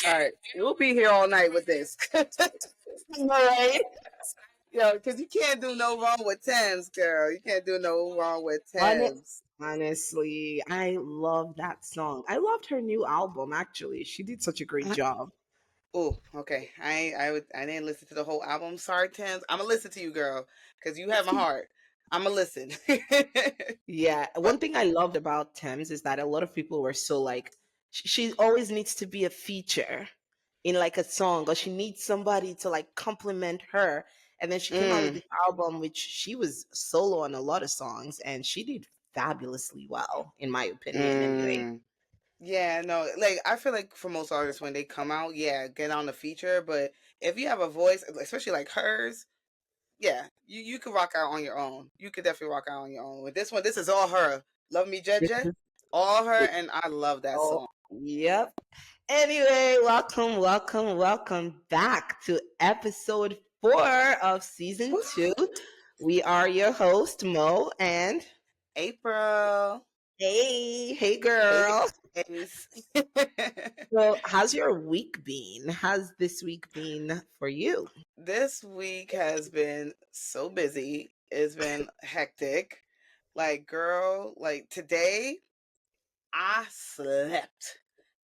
All right, we'll be here all night with this. All right. Because you can't do no wrong with Thames, girl. You can't do no wrong with Thames. Honestly, I love that song. I loved her new album. Actually, she did such a great job. Oh, okay. I didn't listen to the whole album. Sorry, Thames. I'm gonna listen to you, girl, because you have my heart. I'm gonna listen. Yeah, But one thing I loved about Thames is that a lot of people were so like, she always needs to be a feature in like a song, or she needs somebody to like compliment her. And then she came out with mm, this album, which she was solo on a lot of songs, and she did fabulously well, in my opinion. Anyway, mm. Yeah, no, like I feel like for most artists when they come out, yeah, get on the feature. But if you have a voice, especially like hers, yeah, you could rock out on your own. You could definitely rock out on your own. With this one, this is all her. Love Me Jet this Jet, is all her, and I love that oh, song. yep. Anyway, welcome back to episode 4 of season 2. We are your host, Mo, and April. hey Hey girl. guys. So, how's your week been? How's this week been for you? This week has been so busy. It's been hectic. Like, girl, like today I slept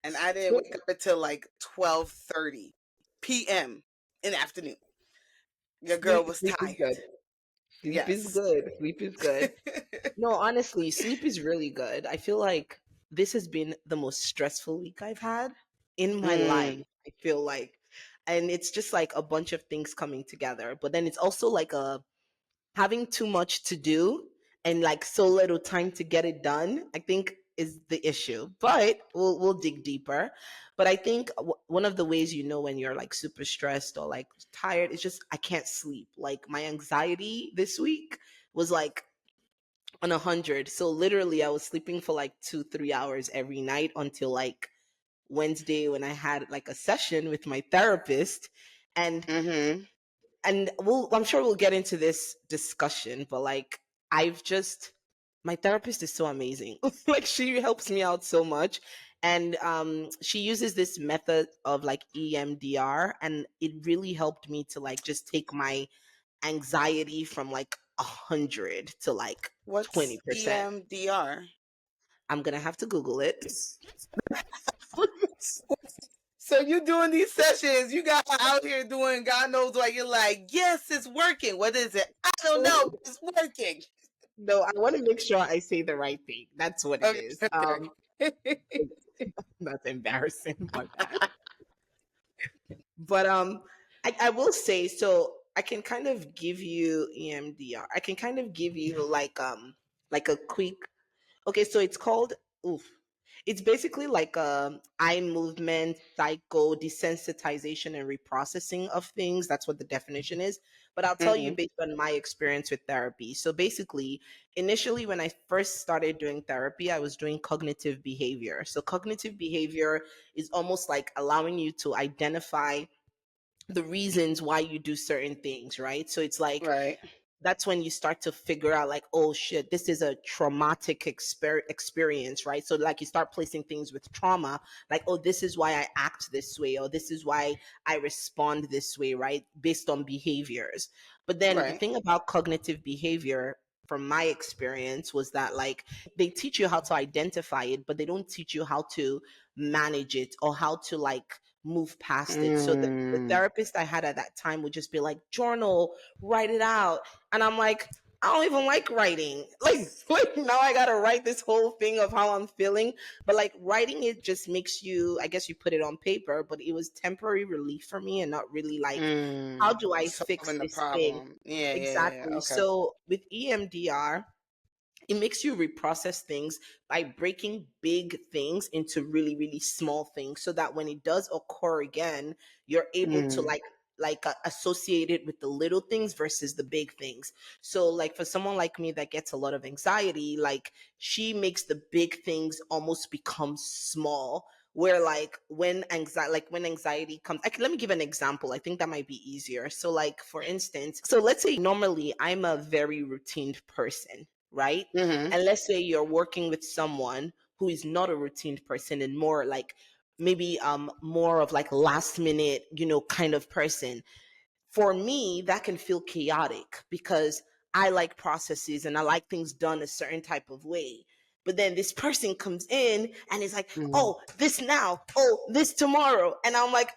and I didn't wake up until like 12:30 p.m. in the afternoon. Your girl was Sleep is tired. good. Sleep is Yes. good. Sleep is good. No, honestly, sleep is really good. I feel like this has been the most stressful week I've had in my life. mm, I feel like, and it's just like a bunch of things coming together. But then it's also like a having too much to do and like so little time to get it done, I think is the issue. But we'll dig deeper. But I think one of the ways you know when you're like super stressed or like tired is just I can't sleep. Like my anxiety this week was like on 100. So literally I was sleeping for like 2-3 hours every night until like Wednesday when I had like a session with my therapist. and mm-hmm. and I'm sure we'll get into this discussion, but like I've just my therapist is so amazing. Like she helps me out so much. And she uses this method of like EMDR, and it really helped me to like just take my anxiety from like 100 to like What's 20%. EMDR? I'm gonna have to Google it. So you doing these sessions, you got out here doing God knows what. You're like, yes, it's working. What is it? I don't know. It's working. No, I want to make sure I say the right thing. That's what it Okay, is. okay. That's embarrassing. My bad. But I will say so. I can kind of give you EMDR. I can kind of give you like a quick. Okay, so it's called oof. It's basically like eye movement, psycho desensitization, and reprocessing of things. That's what the definition is. But I'll tell you hmm based on my experience with therapy. So basically, initially when I first started doing therapy, I was doing cognitive behavior. So cognitive behavior is almost like allowing you to identify the reasons why you do certain things, right? So it's like Right. that's when you start to figure out like, oh shit, this is a traumatic experience, right? So like you start placing things with trauma, like, oh, this is why I act this way, or this is why I respond this way, right? Based on behaviors. But then the Right. thing about cognitive behavior from my experience was that like they teach you how to identify it, but they don't teach you how to manage it or how to like move past it. So the Mm. therapist I had at that time would just be like, journal, write it out. And I'm like, I don't even like writing. Like now I gotta write this whole thing of how I'm feeling. But like writing it just makes you, I guess you put it on paper, but it was temporary relief for me and not really like, how Mm. do I fix Solving the this thing? problem. Yeah, yeah, yeah. Exactly. Okay. So with EMDR, it makes you reprocess things by breaking big things into really really small things so that when it does occur again you're able to Mm. associate it with the little things versus the big things. So like for someone like me that gets a lot of anxiety, like she makes the big things almost become small, where when anxiety comes, let me give an example. I think that might be easier. So like for instance, so let's say normally I'm a very routine person, right? Mm-hmm. And let's say you're working with someone who is not a routine person and more like maybe more of like last minute, kind of person. For me, that can feel chaotic because I like processes and I like things done a certain type of way. But then this person comes in and is like, Mhm. oh, this now, oh, this tomorrow. And I'm like,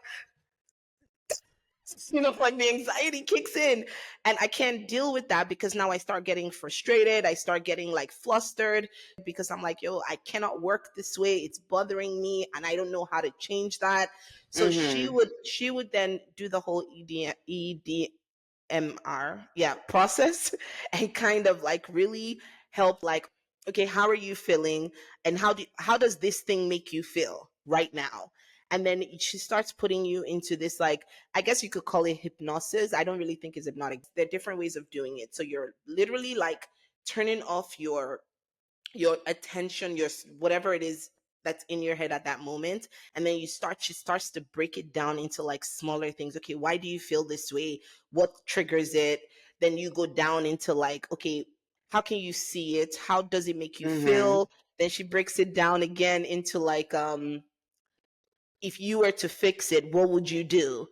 like the anxiety kicks in and I can't deal with that because now I start getting frustrated. I start getting like flustered because I'm like, yo, I cannot work this way. It's bothering me and I don't know how to change that. So Mhm. she would then do the whole EDMR, yeah, process and kind of like really help like, okay, how are you feeling and how does this thing make you feel right now? And then she starts putting you into this, like, I guess you could call it hypnosis. I don't really think it's hypnotic. There are different ways of doing it. So you're literally like turning off your attention, whatever it is that's in your head at that moment, and then she starts to break it down into like smaller things. Okay, why do you feel this way? What triggers it? Then you go down into like, okay, how can you see it? How does it make you Mhm. feel? Then she breaks it down again into like, if you were to fix it, what would you do?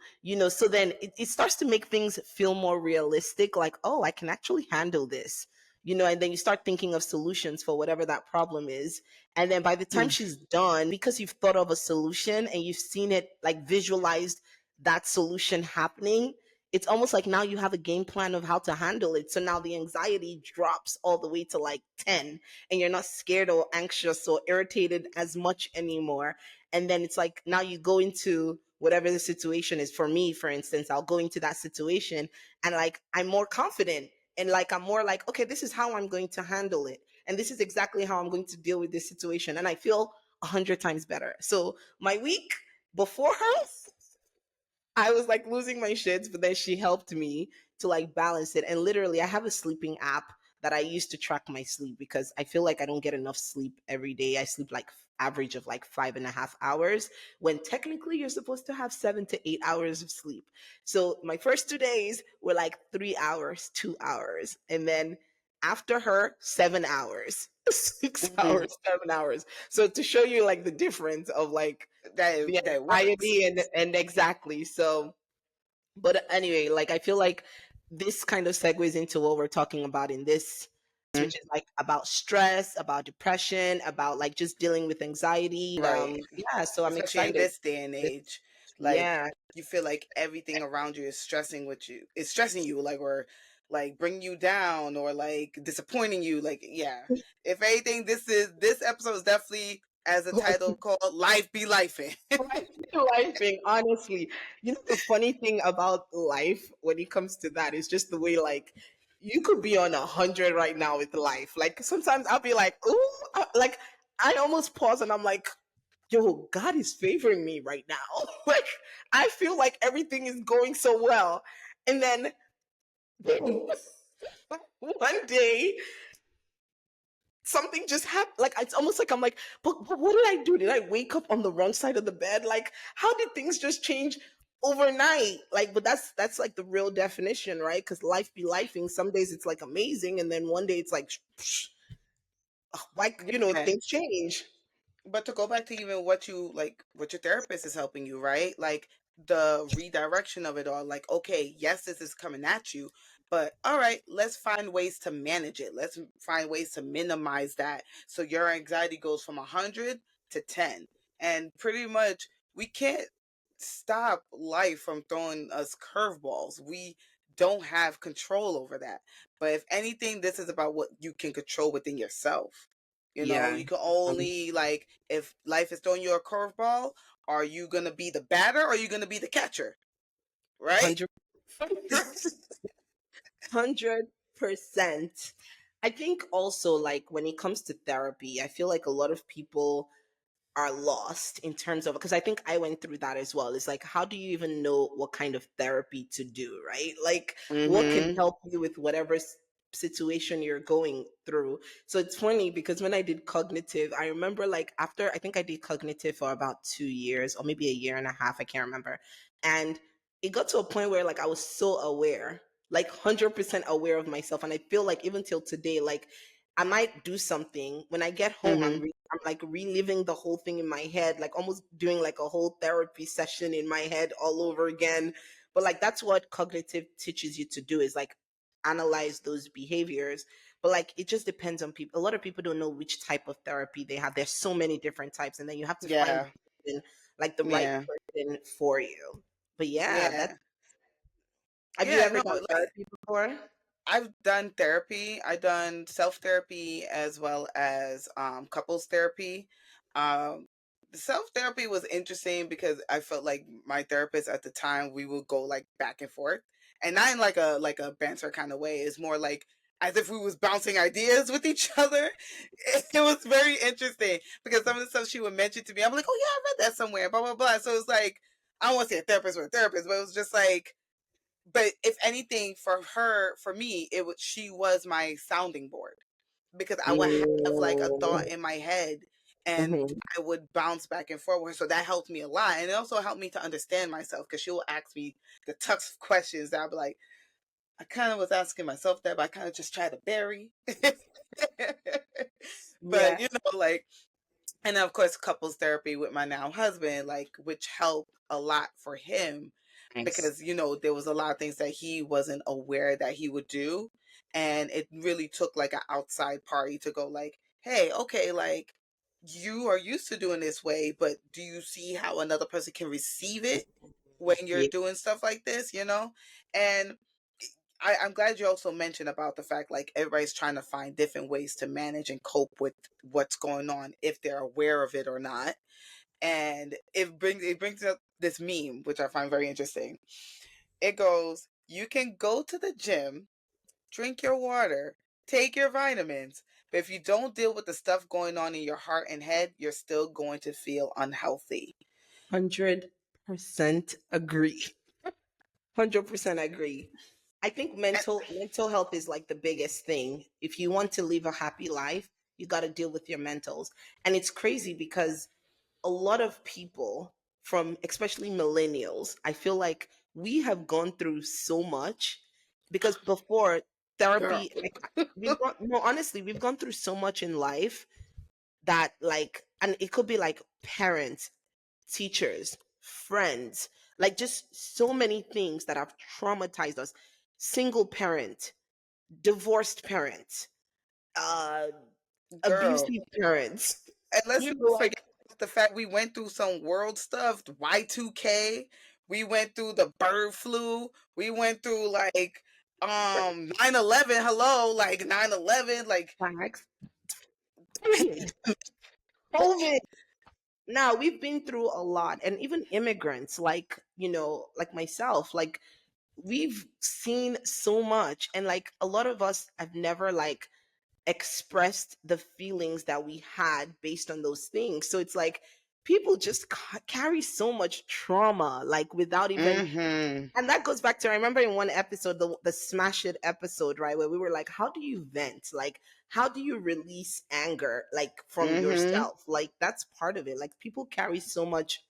So then it starts to make things feel more realistic, like, oh, I can actually handle this. And then you start thinking of solutions for whatever that problem is. And then by the time Mm. she's done, because you've thought of a solution and you've seen it, like visualized that solution happening, it's almost like now you have a game plan of how to handle it. So now the anxiety drops all the way to like 10, and you're not scared or anxious or irritated as much anymore. And then it's like now you go into whatever the situation is. For me, for instance, I'll go into that situation and like I'm more confident, and like I'm more like, okay, this is how I'm going to handle it, and this is exactly how I'm going to deal with this situation, and I feel 100 times better. So my week before her, I was like losing my shits, but then she helped me to like balance it. And literally, I have a sleeping app that I use to track my sleep because I feel like I don't get enough sleep every day. I sleep like average of like 5.5 hours when technically you're supposed to have 7 to 8 hours of sleep. So my first 2 days were like 3 hours, 2 hours. And then after her, 7 hours, 6 hours, Mhm. 7 hours. So to show you like the difference of like the That works. anxiety and exactly. So, but anyway, like I feel like this kind of segues into what we're talking about in this, Mhm. which is like about stress, about depression, about like just dealing with anxiety. Right. Yeah, so I'm Especially in excited. this day and age, like Yeah, you feel like everything around you is stressing with you. It's stressing you, like, or like bringing you down, or like disappointing you. Like, yeah. If anything, this episode is definitely, as a title called, "Life Be Lifing." lifing, honestly. The funny thing about life when it comes to that is just the way, like, you could be on 100 right now with life. Like, sometimes I'll be like, ooh, like, I almost pause and I'm like, yo, God is favoring me right now. Like, I feel like everything is going so well. And then, boom, one day, something just happened. Like it's almost like I'm like, but what did I do? Did I wake up on the wrong side of the bed? Like, how did things just change overnight? Like, but that's like the real definition, right? Because life be lifing. Some days it's like amazing, and then one day it's like, why Yeah. things change. But to go back to even what you like, what your therapist is helping you, right? Like the redirection of it all. Like, okay, yes, this is coming at you, but all right, let's find ways to manage it. Let's find ways to minimize that. So your anxiety goes from 100 to 10. And pretty much we can't stop life from throwing us curveballs. We don't have control over that. But if anything, this is about what you can control within yourself. Yeah, You can only, like, if life is throwing you a curveball, are you gonna be the batter or are you gonna be the catcher? Right? 100%. I think also like when it comes to therapy, I feel like a lot of people are lost in terms of, because I think I went through that as well. It's like, how do you even know what kind of therapy to do, right? Like, what can Mm-hmm. help you with whatever situation you're going through? So it's funny because when I did cognitive, I remember like after I think I did cognitive for about 2 years or maybe a year and a half, I can't remember. And it got to a point where like I was so aware, like 100% aware of myself. And I feel like even till today, like I might do something when I get home, I'm Mm-hmm. I'm like reliving the whole thing in my head, like almost doing like a whole therapy session in my head all over again. But like that's what cognitive teaches you to do, is like analyze those behaviors. But like it just depends on people. A lot of people don't know which type of therapy they have. There's so many different types, and then you have to find Yeah. like the right Yeah. person for you. But yeah, that, Yeah. have you Yeah, ever no, done like therapy before? I've done therapy. I've done self-therapy as well as couples therapy. The self-therapy was interesting because I felt like my therapist at the time, we would go like back and forth. And not in like a banter kind of way. It's more like as if we was bouncing ideas with each other. It was very interesting because some of the stuff she would mention to me, I'm like, oh yeah, I read that somewhere, blah blah blah. So it's like I don't want to say a therapist with a therapist, but it was just like, but if anything, for her, for me, it was, she was my sounding board because I would have like a Mm. thought in my head and Mhm. I would bounce back and forth. So that helped me a lot. And it also helped me to understand myself because she will ask me the tough questions that I'll be like, I kind of was asking myself that, but I kind of just try to bury. But, Yeah. you know, like, and then of course couples therapy with my now husband, like, which helped a lot for him Thanks. because, you know, there was a lot of things that he wasn't aware that he would do, and it really took like an outside party to go like, hey, okay, like, you are used to doing this way, but do you see how another person can receive it when you're Yeah. doing stuff like this, you know? And I'm glad you also mentioned about the fact like everybody's trying to find different ways to manage and cope with what's going on if they're aware of it or not. And it brings up this meme which I find very interesting. It goes, you can go to the gym, drink your water, take your vitamins, but if you don't deal with the stuff going on in your heart and head, you're still going to feel unhealthy. 100% agree. 100% agree. I think And mental health is like the biggest thing. If you want to live a happy life, you got to deal with your mentals. And it's crazy because a lot of people, from especially millennials, I feel like we have gone through so much because before girl, therapy, like, we've gone, no, honestly, we've gone through so much in life that like, and it could be like parents, teachers, friends, like just so many things that have traumatized us. Single parent, divorced parent, uh, girl. abusive parents. And let's You not know, like forget the fact we went through some world stuff, Y2K. We went through the bird flu. We went through like 9/11. Hello, like 9/11. Like facts. COVID. COVID. Now we've been through a lot, and even immigrants, like like myself, like we've seen so much, and like a lot of us have never like expressed the feelings that we had based on those things. So it's like people just carry so much trauma, like without even. mm-hmm. And that goes back to, I remember in one episode, the smash it episode, right, where we were like, how do you vent? Like, how do you release anger, like from Mm-hmm. yourself? Like, that's part of it. Like, people carry so much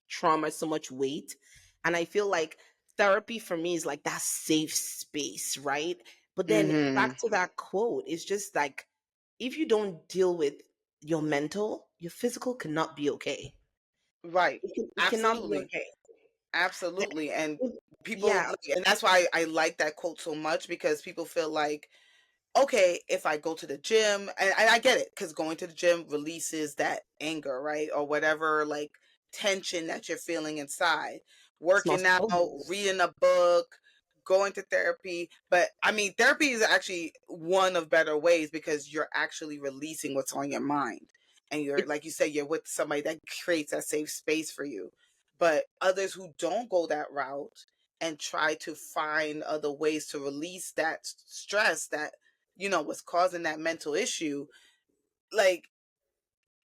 trauma, so much weight. And I feel like therapy for me is like that safe space, right? But then Mm-hmm. back to that quote, it's just like, if you don't deal with your mental, your physical cannot be okay. Right. It cannot be Absolutely. okay. Absolutely. And people, Yeah, and that's why I like that quote so much because people feel like, okay, if I go to the gym, and I get it, because going to the gym releases that anger, right? Or whatever, like tension that you're feeling inside. it's not Working out, supposed to. reading a book, going to therapy. But I mean, therapy is actually one of better ways because you're actually releasing what's on your mind. And you're, It's like you said, you're with somebody that creates that safe space for you. But others who don't go that route and try to find other ways to release that stress that, what's causing that mental issue, like,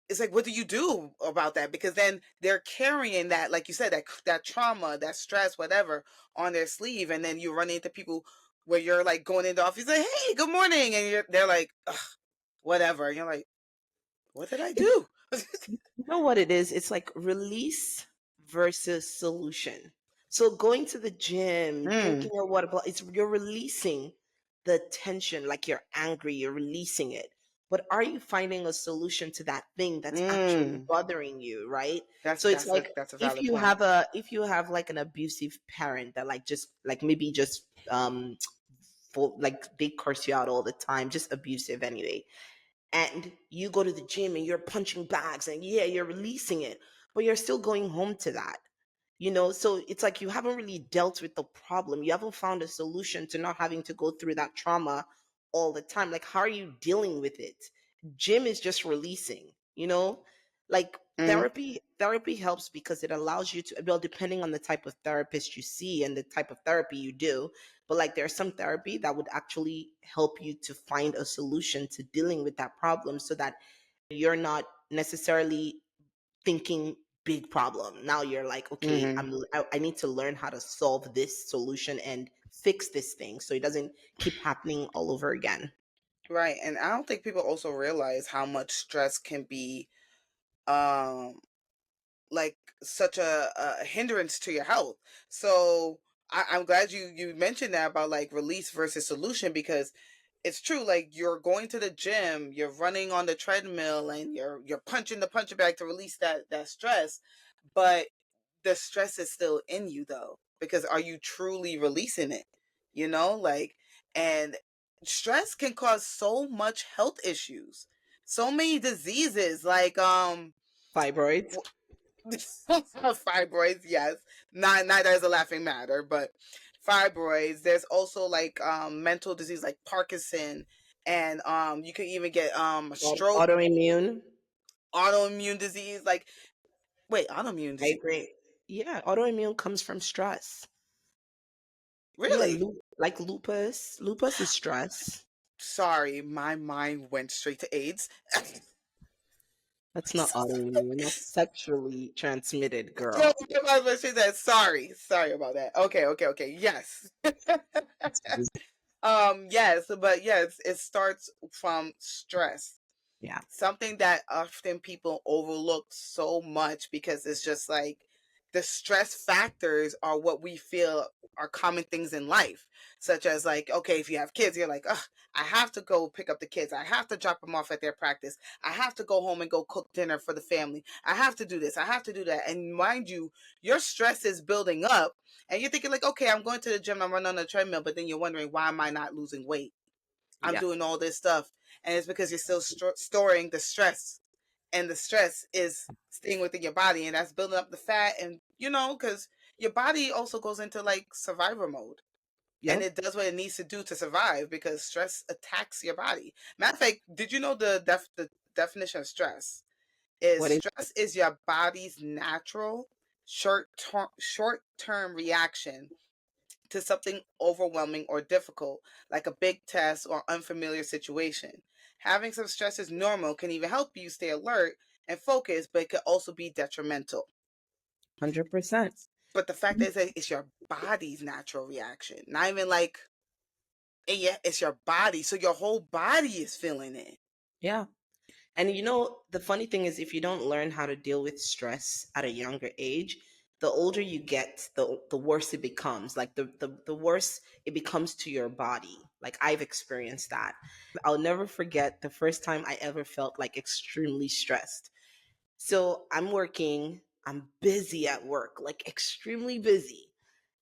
it's like, what do you do about that? Because then they're carrying that, like you said, that trauma, that stress, whatever, on their sleeve, and then you run into people where you're like going into the office like, hey, good morning, and they're like, ugh, whatever, and you're like, what did I do? You know what it is? It's like release versus solution. So going to the gym, drinking Mm, your water, but it's you're releasing the tension, like you're angry, you're releasing it. but are you finding a solution to that thing that's actually Mm. bothering you, right? That's So it's that's a like, that's a if valid you point. have a if you have like an abusive parent that like just like maybe just for like they curse you out all the time, just abusive anyway, and you go to the gym and you're punching bags and yeah, you're releasing it, but you're still going home to that. So it's like you haven't really dealt with the problem. You haven't found a solution to not having to go through that trauma all the time. Like, how are you dealing with it? Gym is just releasing. Like, Hmm. therapy helps because it allows you to, well, depending on the type of therapist you see and the type of therapy you do, but like there's some therapy that would actually help you to find a solution to dealing with that problem so that you're not necessarily thinking big problem. Now you're like, okay, Hmm. I need to learn how to solve this solution and fix this thing so it doesn't keep happening all over again. Right. And I don't think people also realize how much stress can be um like such a hindrance to your health. So I'm glad you mentioned that about like release versus solution, because it's true. Like, you're going to the gym, you're running on the treadmill, and you're punching the punching bag to release that stress, but the stress is still in you though, because are you truly releasing it? Like, and stress can cause so much health issues, so many diseases, like Fibroids. fibroids, yes. Not neither is a laughing matter, but fibroids. There's also like mental disease like Parkinson, and you can even get stroke, Autoimmune. autoimmune disease. Like, wait, autoimmune I disease? agree. Yeah, autoimmune comes from stress. Yeah, Really? like lupus. Lupus is stress. Sorry, my mind went straight to AIDS. That's not autoimmune. That's sexually transmitted, No, girl. I was gonna say that. Sorry about that. Okay. Yes. Yes, but yes, it starts from stress. Yeah, Something that often people overlook so much, because it's just like the stress factors are what we feel are common things in life, such as like, okay, if you have kids, you're like, ugh, I have to go pick up the kids, I have to drop them off at their practice, I have to go home and go cook dinner for the family, I have to do this, I have to do that. And mind you, your stress is building up, and you're thinking like, okay, I'm going to the gym, I'm running on the treadmill, but then you're wondering, why am I not losing weight? I'm yeah, doing all this stuff, and it's because you're still storing the stress, and the stress is staying within your body, and that's building up the fat, and because your body also goes into like survivor mode, and yep. it does what it needs to do to survive, because stress attacks your body. Matter of fact, did you know the definition of stress is What is stress is your body's natural short term reaction to something overwhelming or difficult, like a big test or unfamiliar situation. Having some stress is normal, can even help you stay alert and focused, but it could also be detrimental. 100%? But the fact is that it's your body's natural reaction, not even like, and yeah, it's your body. So your whole body is feeling it. Yeah. And the funny thing is, if you don't learn how to deal with stress at a younger age, the older you get, the worse it becomes. Like the worse it becomes to your body. Like, I've experienced that. I'll never forget the first time I ever felt like extremely stressed. So I'm working, I'm busy at work, like extremely busy.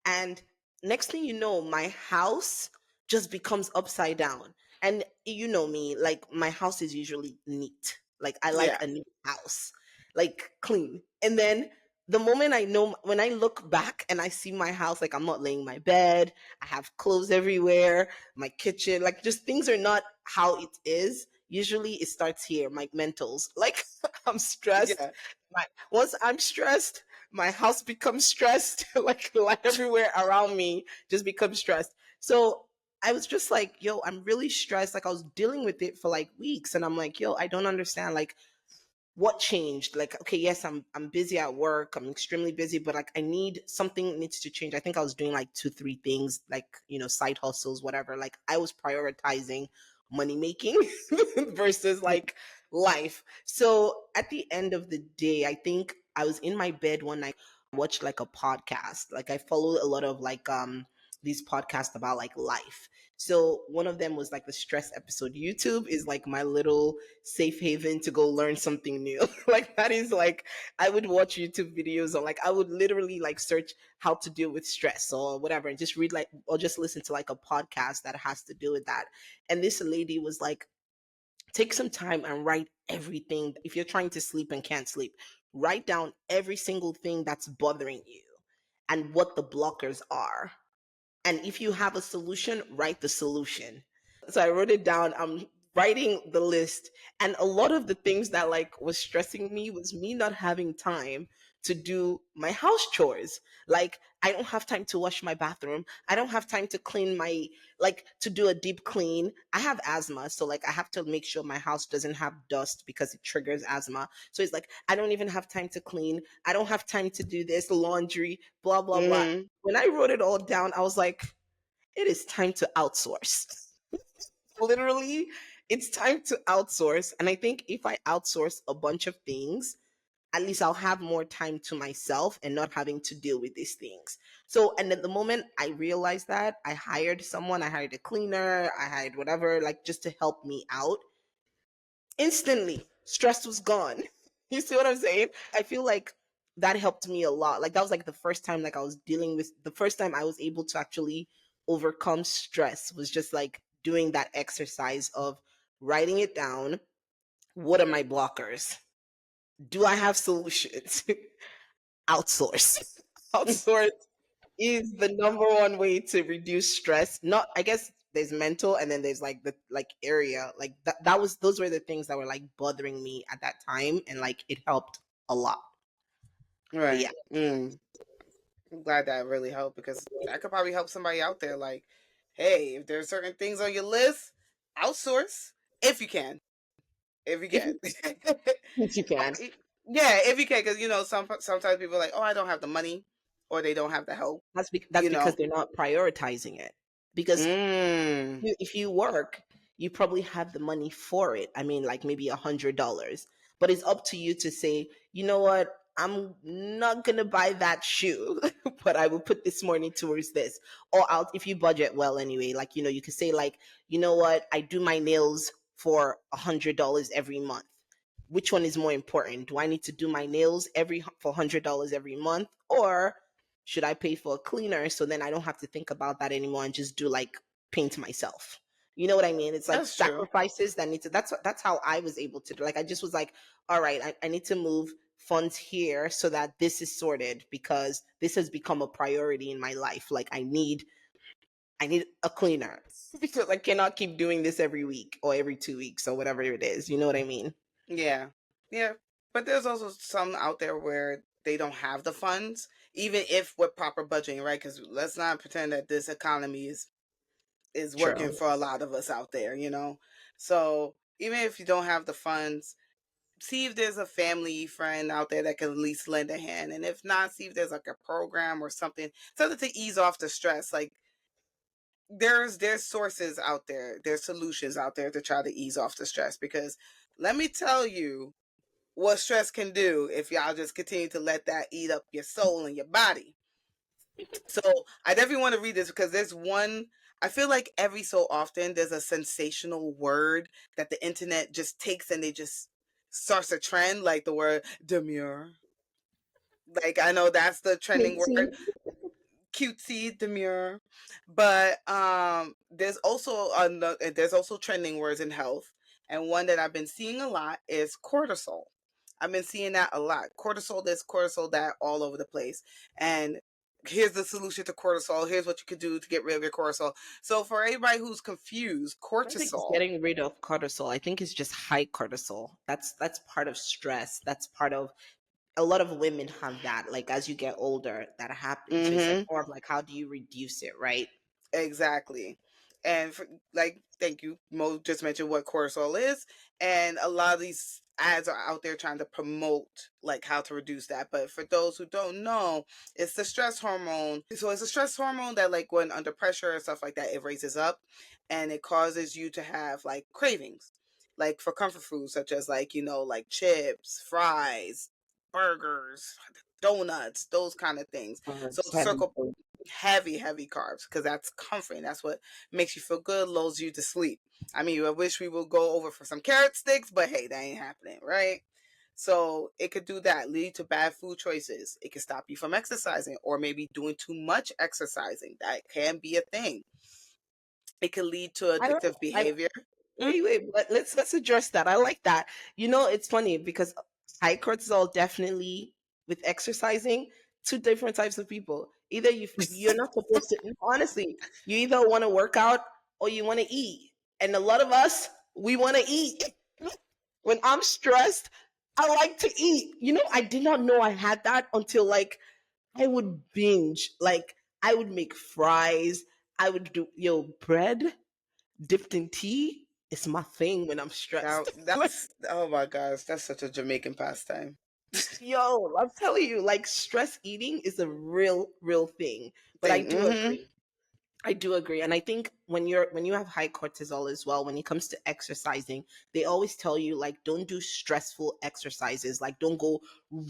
And next thing you know, my house just becomes upside down. And you know me, like my house is usually neat. Like, I like Yeah, a neat house, like clean. And then the moment I know, when I look back and I see my house, like I'm not laying my bed, I have clothes everywhere, my kitchen, like just things are not how it is. Usually it starts here, my mentals. Like, I'm stressed. yeah, Once I'm stressed, my house becomes stressed. Like everywhere around me just becomes stressed. So I was just like, yo, I'm really stressed. Like, I was dealing with it for like weeks, and I'm like, yo, I don't understand. Like, what changed? Like, okay, yes, I'm busy at work, I'm extremely busy, but like I need something needs to change. I think I was doing like two three things, like side hustles, whatever. Like, I was prioritizing money making versus like life. So at the end of the day, I think I was in my bed one night, watched like a podcast. Like, I follow a lot of like these podcasts about like life. So one of them was like the stress episode. YouTube is like my little safe haven to go learn something new. Like that is like I would watch YouTube videos on like I would literally like search how to deal with stress or whatever and just read like or just listen to like a podcast that has to do with that. And this lady was like, take some time and write everything. If you're trying to sleep and can't sleep, write down every single thing that's bothering you and what the blockers are. And if you have a solution, write the solution. So I wrote it down. I'm writing the list. And a lot of the things that like was stressing me was me not having time to do my house chores. Like I don't have time to wash my bathroom. I don't have time to clean my like to do a deep clean. I have asthma, so like I have to make sure my house doesn't have dust because it triggers asthma. So it's like I don't even have time to clean. I don't have time to do this laundry, blah blah blah. Mm-hmm. When I wrote it all down, I was like, it is time to outsource. Literally, it's time to outsource. And I think if I outsource a bunch of things, at least I'll have more time to myself and not having to deal with these things. So, and at the moment I realized that, I hired someone, I hired a cleaner, I hired whatever, like just to help me out. Instantly, stress was gone. You see what I'm saying? I feel like that helped me a lot. Like that was like the first time like I was dealing with the first time I was able to actually overcome stress was just like doing that exercise of writing it down. What are my blockers? Do I have solutions? Outsource. Outsource is the number one way to reduce stress. Not, I guess there's mental and then there's like the like area like that was those were the things that were like bothering me at that time and like it helped a lot. But Right. yeah, I'm glad that really helped because that could probably help somebody out there. Like, hey, if there's certain things on your list, outsource if you can. If you can. if you can. Yeah, if you can, because sometimes people are like, oh, I don't have the money, or they don't have the help. That's You because know. they're not prioritizing it. Because Mm. if you work, you probably have the money for it. I mean, like maybe $100, but it's up to you to say, you know what? I'm not gonna buy that shoe, but I will put this money towards this. Or I'll, if you budget well anyway, like you could say like, you know what? I do my nails for $100 every month. Which one is more important? Do I need to do my nails every for $100 every month, or should I pay for a cleaner so then I don't have to think about that anymore and just do like paint myself? You know what I mean? It's like That's true. sacrifices that need to. That's how I was able to do. Like I just was like, all right, I need to move funds here so that this is sorted because this has become a priority in my life. Like I need a cleaner because I cannot keep doing this every week or every 2 weeks or whatever it is. You know what I mean? Yeah. Yeah. But there's also some out there where they don't have the funds, even if with proper budgeting, right? Because let's not pretend that this economy is working True. for a lot of us out there. So even if you don't have the funds, see if there's a family friend out there that can at least lend a hand. And if not, see if there's like a program or something to ease off the stress. Like there's sources out there, there's solutions out there to try to ease off the stress because let me tell you what stress can do if y'all just continue to let that eat up your soul and your body. So I definitely want to read this because there's one. I feel like every so often there's a sensational word that the internet just takes and they just starts a trend, like the word demure. Like I know that's the trending word, cutesy, demure. But there's also trending words in health, and one that I've been seeing a lot is cortisol. I've been seeing that a lot. Cortisol this, cortisol that, all over the place. And here's the solution to cortisol. Here's what you could do to get rid of your cortisol. So for anybody who's confused, I don't think it's cortisol. getting rid of cortisol. I think it's just high cortisol. That's part of stress. That's part of a lot of women have that. Like as you get older, that happens. So it's like Mm-hmm. more of like how do you reduce it, right? Exactly. And like, thank you. Mo just mentioned what cortisol is, and a lot of these ads are out there trying to promote like how to reduce that. But for those who don't know, it's the stress hormone. So it's a stress hormone that, like, when under pressure and stuff like that, it raises up, and it causes you to have like cravings, like for comfort foods such as like like chips, fries, burgers, donuts, those kind of things. So Heavy circle food. heavy carbs, because that's comforting. That's what makes you feel good, lulls you to sleep. I mean, I wish we would go over for some carrot sticks, but hey, that ain't happening, right? So it could do that, lead to bad food choices. It can stop you from exercising, or maybe doing too much exercising. That can be a thing. It can lead to I don't addictive like behavior. Hmm? wait, but let's address that. I like that. It's funny because high cortisol definitely with exercising, two different types of people. Either you're not supposed to honestly, you either want to work out or you want to eat. And a lot of us, we want to eat. When I'm stressed, I like to eat. I did not know I had that until like I would binge. Like I would make fries. I would do bread dipped in tea is my thing when I'm stressed. Like, That's, oh my gosh, that's such a Jamaican pastime I'm telling you, like stress eating is a real thing. But I thing. do agree. I do agree. And I think when you have high cortisol as well, when it comes to exercising, they always tell you like don't do stressful exercises. Like don't go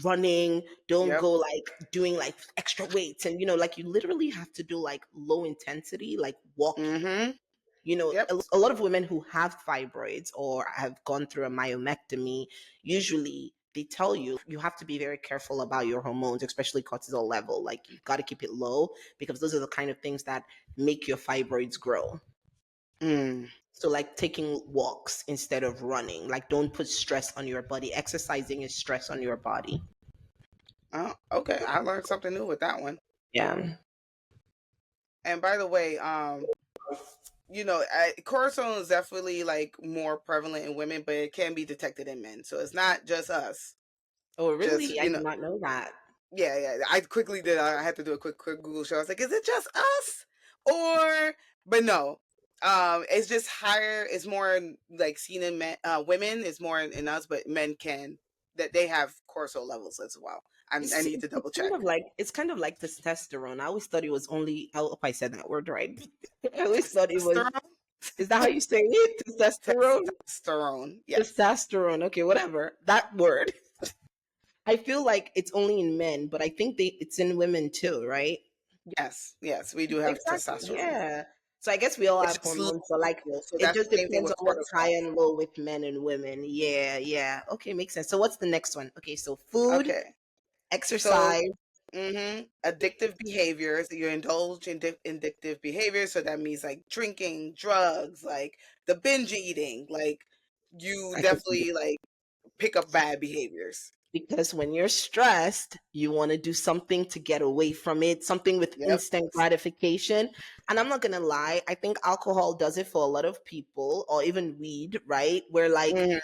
running, don't Yep. go like doing like extra weights. And like you literally have to do like low intensity, like walking. Mm-hmm. Yep. A lot of women who have fibroids or have gone through a myomectomy, usually they tell you have to be very careful about your hormones, especially cortisol level. Like you got to keep it low because those are the kind of things that make your fibroids grow. Mm. So like taking walks instead of running, like don't put stress on your body. Exercising is stress on your body. Oh, okay. I learned something new with that one. Yeah. And by the way, cortisol is definitely like more prevalent in women, but it can be detected in men. So it's not just us. Oh, Just, really? I did not know that. yeah. I quickly did. I had to do a quick Google show. I was like, is it just us, or? But no. It's just higher. It's more like seen in men. Women is more in us, but men can, that they have cortisol levels as well. I need to double check. It's kind of like testosterone. I always thought it was only. I hope I said that word right. I always thought it was. Testosterone. Is that how you say it? Testosterone. Testosterone. Yes. Testosterone. Okay, whatever that word. I feel like it's only in men, but I think it's in women too, right? Yes. Yes. We do have Exactly. testosterone. Yeah. So I guess we all It's have just low. hormones, but like So it that's just the same thing depends with on what's high cortisol. and low with men and women. Yeah, yeah. Okay, makes sense. So what's the next one? Okay, so food, Okay. So, exercise. addictive behaviors. You indulge in addictive behaviors. So that means like drinking, drugs, like the binge eating. Like you I could definitely like pick up bad behaviors. because when you're stressed, you want to do something to get away from it, something with Yep. instant gratification. And I'm not going to lie, I think alcohol does it for a lot of people or even weed, right? Where like Hmm.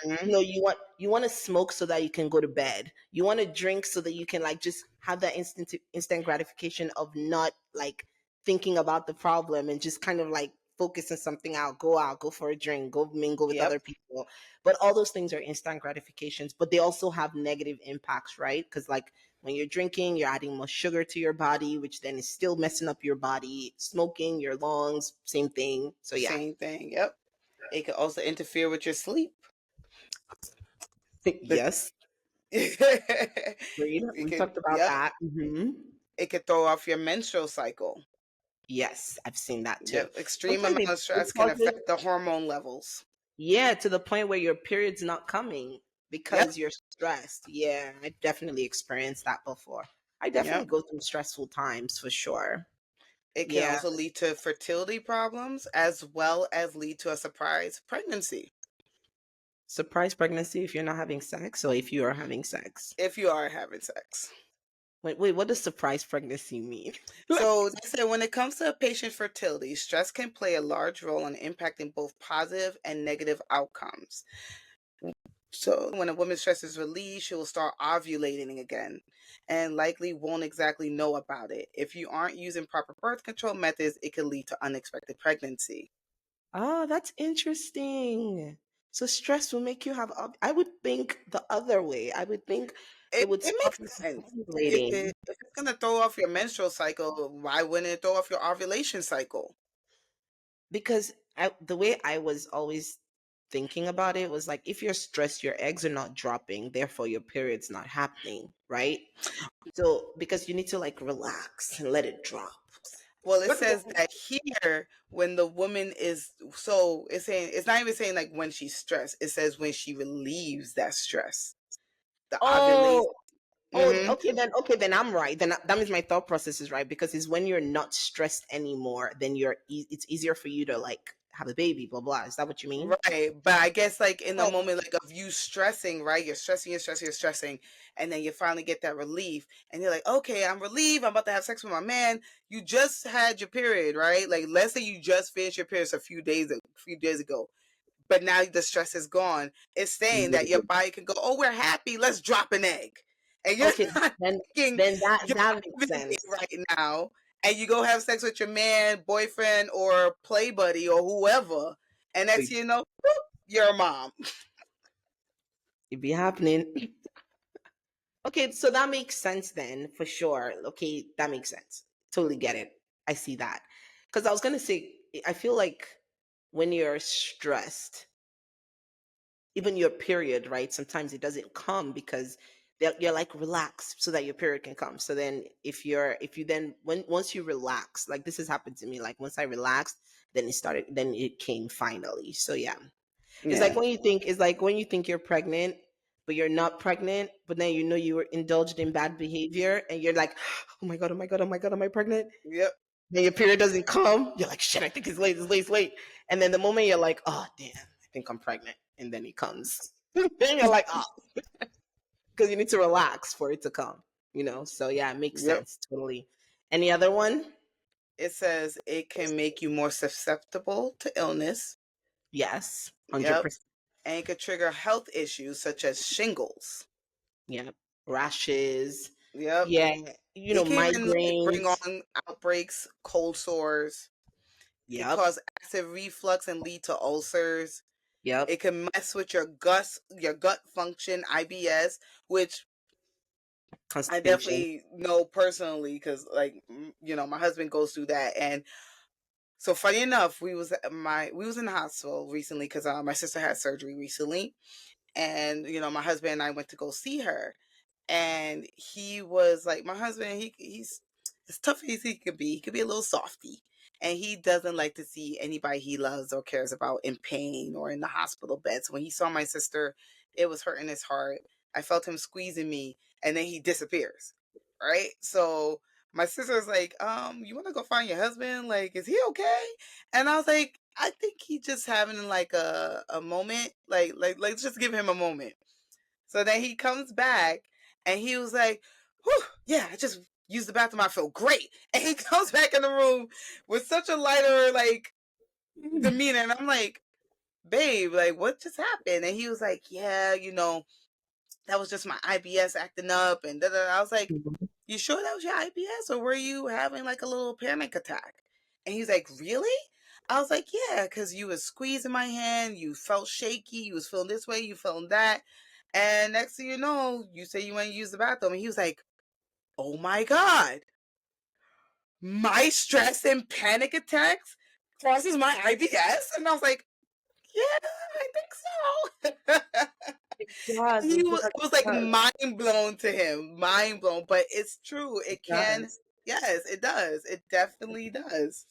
you want to smoke so that you can go to bed. You want to drink so that you can like just have that instant gratification of not like thinking about the problem and just kind of like focus on something out, go for a drink, go mingle with Yep. other people. But all those things are instant gratifications, but they also have negative impacts, right? Because like when you're drinking, you're adding more sugar to your body, which then is still messing up your body. Smoking, your lungs, same thing. So yeah. Same thing. Yep. It could also interfere with your sleep. The Yes, agreed. it We could, talked about yep. that. It could throw off your menstrual cycle. Yes, I've seen that too. Yep. Extreme Sometimes amount it, of it stress can causes, affect the hormone levels. yeah, to the point where your period's not coming Yep. because you're stressed. Yeah, I definitely experienced that before. I definitely Yep. go through stressful times for sure. It can Yeah. also lead to fertility problems as well as lead to a surprise pregnancy Surprise pregnancy if you're not having sex or if you are having sex. if you are having sex. Wait, what does surprise pregnancy mean? So they said when it comes to a patient's fertility, stress can play a large role in impacting both positive and negative outcomes. So when a woman's stress is released, she will start ovulating again and likely won't exactly know about it. If you aren't using proper birth control methods, it could lead to unexpected pregnancy. Oh, that's interesting. So stress will make you have. I would think the other way. I would think it would It stop you makes from sense. ovulating If it's going to throw off your menstrual cycle, why wouldn't it throw off your ovulation cycle? because the way I was always thinking about it was like if you're stressed, your eggs are not dropping, therefore your period's not happening, right? So because you need to like relax and let it drop. Well, it What does says that that here when the woman is, so it's saying, it's not even saying like when she's stressed. It says when she relieves that stress, the ovulation. Oh, oh, Hmm. okay, then I'm right. Then that means my thought process is right because it's when you're not stressed anymore, then it's easier for you to like have a baby, blah blah. Is that what you mean? Right. But I guess like in the Oh, moment like of you stressing, right? You're stressing, and then you finally get that relief and you're like, okay, I'm relieved. I'm about to have sex with my man. You just had your period, right? Like let's say you just finished your period a few days ago. But now the stress is gone. It's saying that your body can go, oh, we're happy. Let's drop an egg. And you're okay, not then thinking then that you're that makes having it sense. right now. And you go have sex with your man, boyfriend, or play buddy, or whoever. And next Wait, thing you know, boop, you're a mom. it be happening. Okay, so that makes sense then for sure. Okay, that makes sense. Totally get it. I see that. Because I was gonna say, I feel like when you're stressed, even your period, right? Sometimes it doesn't come because you're like relax so that your period can come. So then if you then when once you relax, like this has happened to me, like once I relaxed, then it came finally. So yeah. Yeah. It's like when you think you're pregnant, but you're not pregnant, but then you know you were indulged in bad behavior and you're like, oh my god, oh my god, oh my god, am I pregnant? Yep. Then your period doesn't come. You're like, shit, I think it's late, it's late, it's late. And then the moment you're like, oh damn, I think I'm pregnant. And then it comes. Then you're like, oh, because you need to relax for it to come, you know? So yeah, it makes Yep. sense. Totally. Any other one? It says it can make you more susceptible to illness. Yes. Yep. 100%. And it could trigger health issues such as shingles. Yeah. Rashes. Yep. Yeah. It can even like bring Migraines. on outbreaks, cold sores. It Yep. cause acid reflux and lead to ulcers. Yep. It can mess with your gut function, IBS, which I Constipation. definitely know personally because like my husband goes through that. And so funny enough, we was in the hospital recently because my sister had surgery recently, and my husband and I went to go see her, and he was like, my husband, he's as tough as he could be. He could be a little softy, and he doesn't like to see anybody he loves or cares about in pain or in the hospital bed. So when he saw my sister, it was hurting his heart. I felt him squeezing me, and then he disappears. Right? So my sister was like, you want to go find your husband? Like, is he okay? And I was like, I think he just having like a moment. Like, just give him a moment. So then he comes back and he was like, whew, yeah, I just used the bathroom. I feel great. And he comes back in the room with such a lighter, like, demeanor. And I'm like, babe, like, what just happened? And he was like, yeah, that was just my IBS acting up. And da da. I was like, Mhm. you sure that was your IBS or were you having like a little panic attack? And he's like, really? I was like, yeah, because you was squeezing my hand, you felt shaky, you was feeling this way, you feeling that. And next thing you know, you say you went to use the bathroom. And he was like, oh my God, my stress and panic attacks causes my IBS? And I was like, yeah, I think so. It does. He It was, does. it was like It mind blown to him, mind blown. But it's true. It can, does. yes, it does. It definitely does.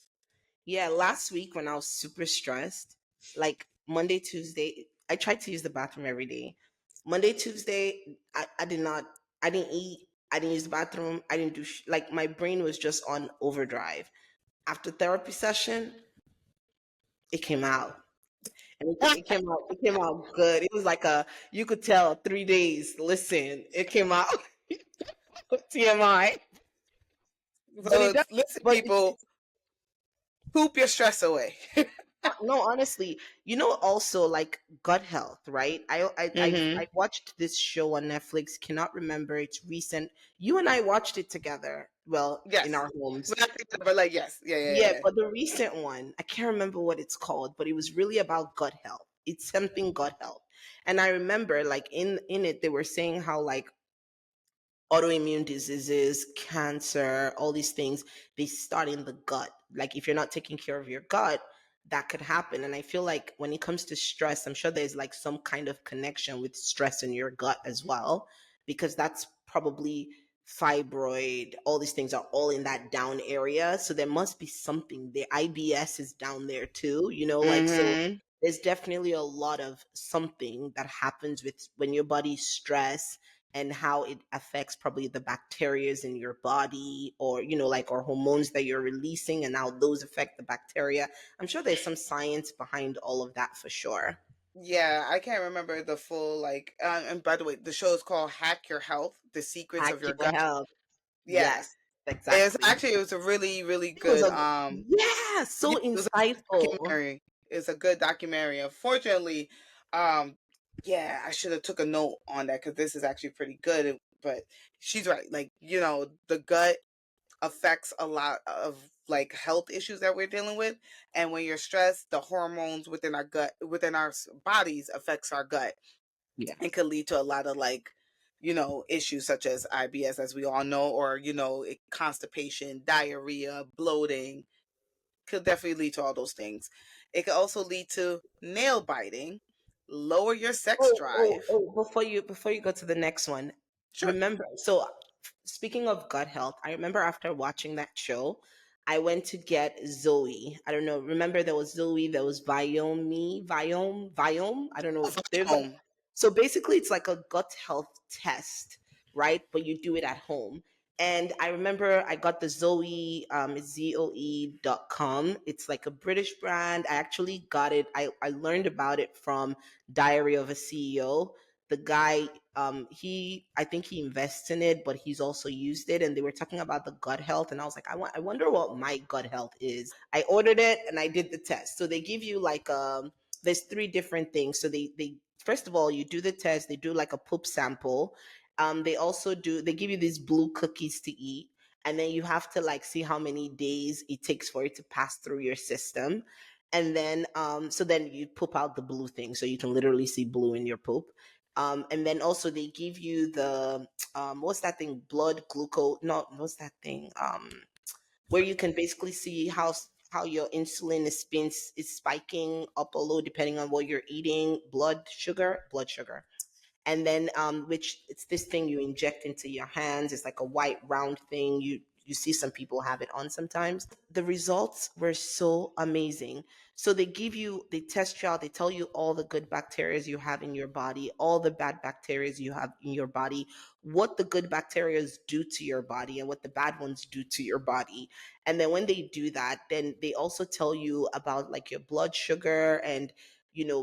Yeah, last week when I was super stressed, like Monday, Tuesday, I tried to use the bathroom every day. Monday, Tuesday, I did not, I didn't eat, I didn't use the bathroom, I didn't do, like my brain was just on overdrive. After therapy session, it came out. And it came out good. It was like you could tell 3 days. Listen, it came out TMI, but So it does. listen, But people, poop your stress away. no, honestly, also like gut health, right? I Mm-hmm. watched this show on Netflix. Cannot remember. It's recent. You and I watched it together. Well, in Yes. our homes. But not thinking about like, yes. Yeah, yeah, Yeah, yeah. but the recent one, I can't remember what it's called, but it was really about gut health. It's something gut health, and I remember like in it they were saying how like autoimmune diseases, cancer, all these things, they start in the gut. Like if you're not taking care of your gut, that could happen. And I feel like when it comes to stress, I'm sure there's like some kind of connection with stress in your gut as well, because that's probably fibroid, all these things are all in that down area. So there must be something there. IBS is down there too, like, so Mm-hmm. there's definitely a lot of something that happens with when your body's stressed, and how it affects probably the bacteria in your body, or like, or hormones that you're releasing, and how those affect the bacteria. I'm sure there's some science behind all of that for sure. Yeah, I can't remember the full like. And by the way, the show is called "Hack Your Health: The Secrets Hack of Your your Gut." health. Yeah, Yes, exactly. it was a really really It was good a yeah, yeah, so it was a insightful. documentary. It's a good documentary. Unfortunately, um, yeah, I should have took a note on that because this is actually pretty good. But she's right. Like, the gut affects a lot of like health issues that we're dealing with, and when you're stressed, the hormones within our gut, within our bodies, affects our gut, Yeah. and could lead to a lot of like issues such as IBS, as we all know, or constipation, diarrhea, bloating. Could definitely lead to all those things. It could also lead to nail biting, lower your sex drive. Before you go to the next one, Sure. remember, so speaking of gut health, I remember after watching that show, I went to get Zoe. I don't know. Remember, there was Zoe, there was Viome. I don't know. There's like, Home. so basically, it's like a gut health test, right? But you do it at home. And I remember I got the Zoe, Zoe.com. It's like a British brand. I actually got it. I learned about it from Diary of a CEO. The guy, I think he invests in it, but he's also used it. And they were talking about the gut health. And I was like, I wonder what my gut health is. I ordered it and I did the test. So they give you like, there's three different things. So they first of all, you do the test, they do like a poop sample. They give you these blue cookies to eat, and then you have to like see how many days it takes for it to pass through your system. And then so then you poop out the blue thing, so you can literally see blue in your poop. And then also they give you the what's that thing, blood glucose, no, what's that thing, where you can basically see how your insulin is spiking up or low depending on what you're eating, blood sugar. And then which it's this thing you inject into your hands. It's like a white round thing. You see some people have it on sometimes. The results were so amazing. So they test you out, they tell you all the good bacteria you have in your body, all the bad bacteria you have in your body, what the good bacteria do to your body and what the bad ones do to your body. And then when they do that, then they also tell you about like your blood sugar and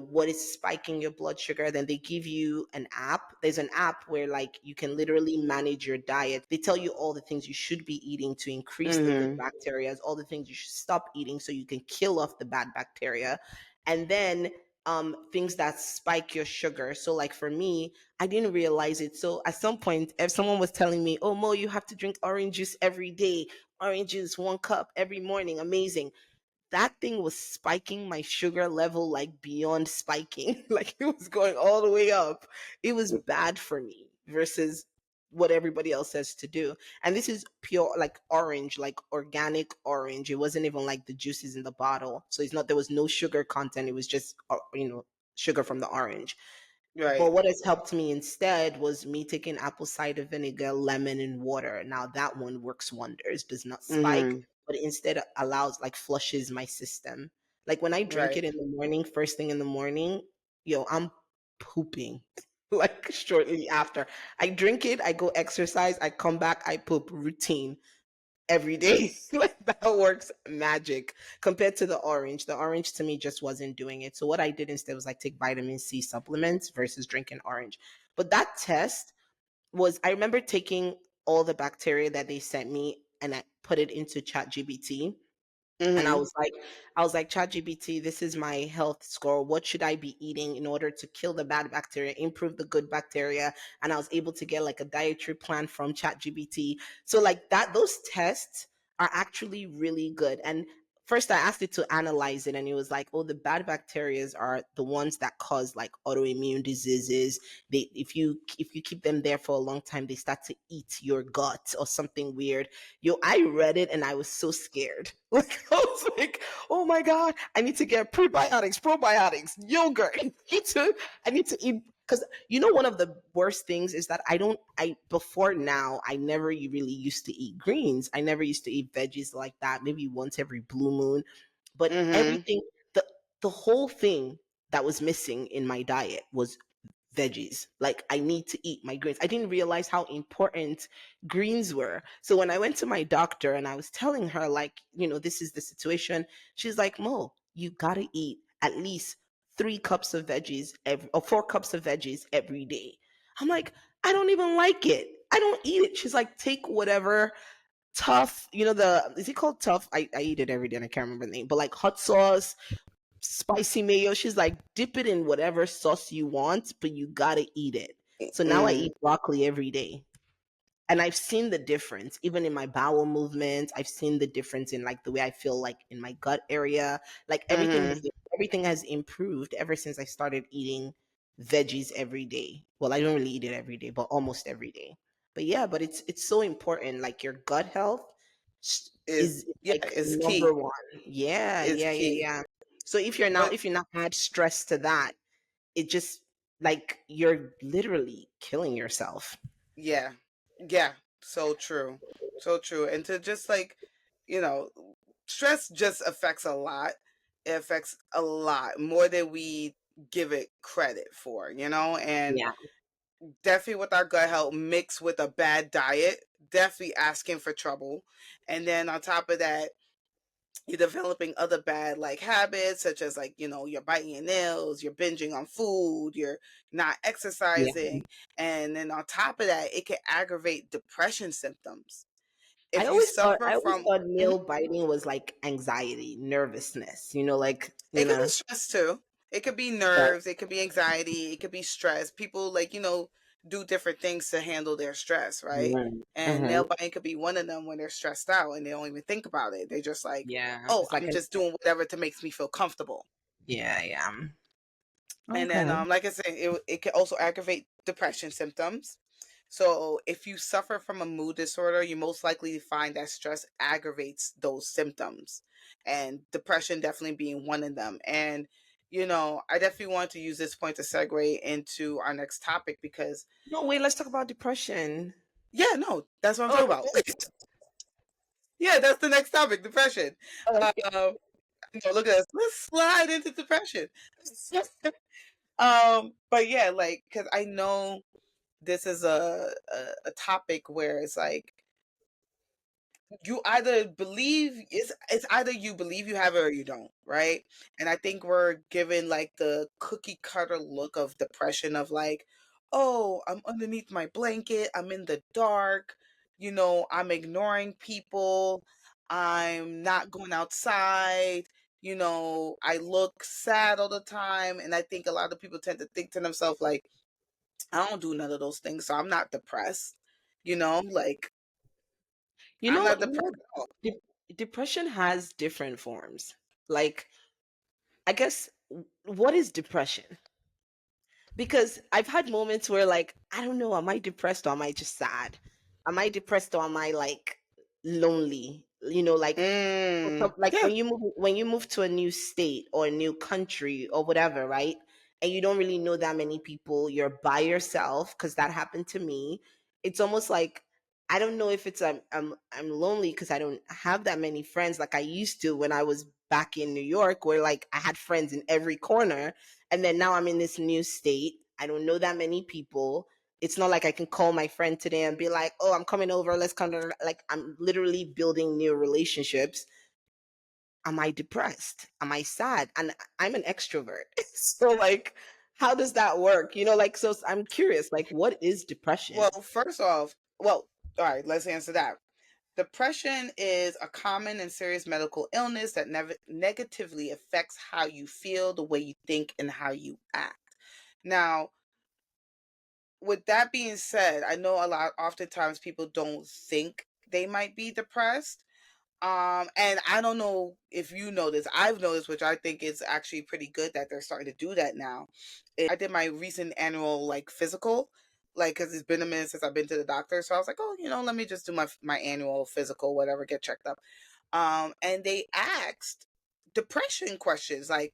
what is spiking your blood sugar. Then they give you an app. There's an app where like you can literally manage your diet. They tell you all the things you should be eating to increase the good Mm-hmm. bacteria, all the things you should stop eating so you can kill off the bad bacteria. And then things that spike your sugar. So like for me, I didn't realize it. So at some point, if someone was telling me, "Oh Mo, you have to drink orange juice every day, orange juice 1 cup every morning," amazing. That thing was spiking my sugar level like beyond spiking. Like it was going all the way up. It was bad for me versus what everybody else says to do. And this is pure like orange, like organic orange. It wasn't even like the juices in the bottle. So it's not, there was no sugar content. It was just, sugar from the orange. But Right. what has helped me instead was me taking apple cider vinegar, lemon, and water. Now that one works wonders, does not spike, Mm-hmm. but instead allows like flushes my system. Like when I drink Right. it in the morning, first thing in the morning, I'm pooping. Like shortly after I drink it, I go exercise, I come back, I poop routine every day. Like that works magic compared to the orange. The orange to me just wasn't doing it. So what I did instead was like take vitamin C supplements versus drinking orange. But that test was, I remember taking all the bacteria that they sent me and I put it into ChatGPT, and Mm-hmm. I was like, ChatGPT, this is my health score. What should I be eating in order to kill the bad bacteria, improve the good bacteria? And I was able to get like a dietary plan from ChatGPT. So like that, those tests are actually really good. And first I asked it to analyze it, and it was like, oh, the bad bacteria are the ones that cause like autoimmune diseases. They, if you keep them there for a long time, they start to eat your gut or something weird. Yo, I read it and I was so scared. Like I was like, oh my God, I need to get prebiotics, probiotics, yogurt. I need to eat because one of the worst things is that I before now I never really used to eat greens. I never used to eat veggies like that, maybe once every blue moon. But Mm-hmm. everything, the whole thing that was missing in my diet was veggies. Like, I need to eat my greens. I didn't realize how important greens were. So when I went to my doctor and I was telling her, like, this is the situation, she's like, Mo, you gotta eat at least 3 cups of veggies or 4 cups of veggies every day. I'm like, I don't even like it. I don't eat it. She's like, take whatever tough, the is it called tough? I eat it every day and I can't remember the name, but like hot sauce, spicy mayo. She's like, dip it in whatever sauce you want, but you gotta eat it. So now I Mm-hmm. eat broccoli every day. And I've seen the difference, even in my bowel movements. I've seen the difference in like the way I feel like in my gut area. Like Mm-hmm. everything has improved ever since I started eating veggies every day. Well, I don't really eat it every day, but almost every day. But yeah, but it's so important. Like your gut health Is is yeah, like is number key. one. Yeah, Is yeah, yeah, key. yeah. So But if you're not add stress to that, it just like you're literally killing yourself. yeah, yeah, so true. So true. And to just like, you know, stress just affects a lot. It affects a lot more than we give it credit for, and Yeah. definitely with our gut health mixed with a bad diet, definitely asking for trouble. And then on top of that, you're developing other bad like habits such as like you're biting your nails, you're binging on food, you're not Yeah. exercising, and then on top of that it can aggravate depression symptoms I if you always thought suffer I always from. thought Mhm. nail biting was like anxiety, nervousness, like, It could be stress too. It could be Right. nerves, it could be anxiety, it could be stress. People like do different things to handle their stress, right? Right. And Mhm. nail biting could be one of them when they're stressed out and they don't even think about it. They just like, Yeah. oh, It's like I'm an just doing whatever to makes me feel comfortable. yeah, yeah. And then, Okay. like I said, it can also aggravate depression symptoms. So, if you suffer from a mood disorder, you most likely find that stress aggravates those symptoms, and depression definitely being one of them. And, I definitely want to use this point to segue into our next topic because, No, wait, let's talk about depression. yeah, no, that's what I'm talking Oh, about. Yeah, that's the next topic, depression. Um, look at us. Let's slide into depression. But yeah, like, because I know this is a topic where it's like you either believe it's either you believe you have it or you don't, right? And I think we're given like the cookie cutter look of depression of like, oh, I'm underneath my blanket, I'm in the dark, I'm ignoring people, I'm not going outside, I look sad all the time. And I think a lot of people tend to think to themselves like, I don't do none of those things, so I'm not depressed. Like you I'm know, not depressed at all. depression has different forms. Like, I guess, what is depression? Because I've had moments where, like, I don't know, am I depressed or am I just sad? Am I depressed or am I like lonely? Like, like Yeah. when you move to a new state or a new country or whatever, right? And you don't really know that many people, you're by yourself, because that happened to me. It's almost like, I don't know if it's I'm lonely because I don't have that many friends like I used to when I was back in New York, where like I had friends in every corner. And then now I'm in this new state, I don't know that many people. It's not like I can call my friend today and be like, "Oh, I'm coming over. Let's come to," like, I'm literally building new relationships. Am I depressed? Am I sad? And I'm an extrovert. So like, how does that work? Like, so I'm curious, like, what is Well, depression? first off, well, all right, let's answer that. Depression is a common and serious medical illness that negatively affects how you feel, the way you think, and how you act. Now, with that being said, I know oftentimes people don't think they might be depressed. And I don't know if you know this. I've noticed, which I think is actually pretty good that they're starting to do that now. I did my recent annual like physical, like because it's been a minute since I've been to the doctor, so I was like, oh, let me just do my annual physical, whatever, get checked up. And they asked depression questions like,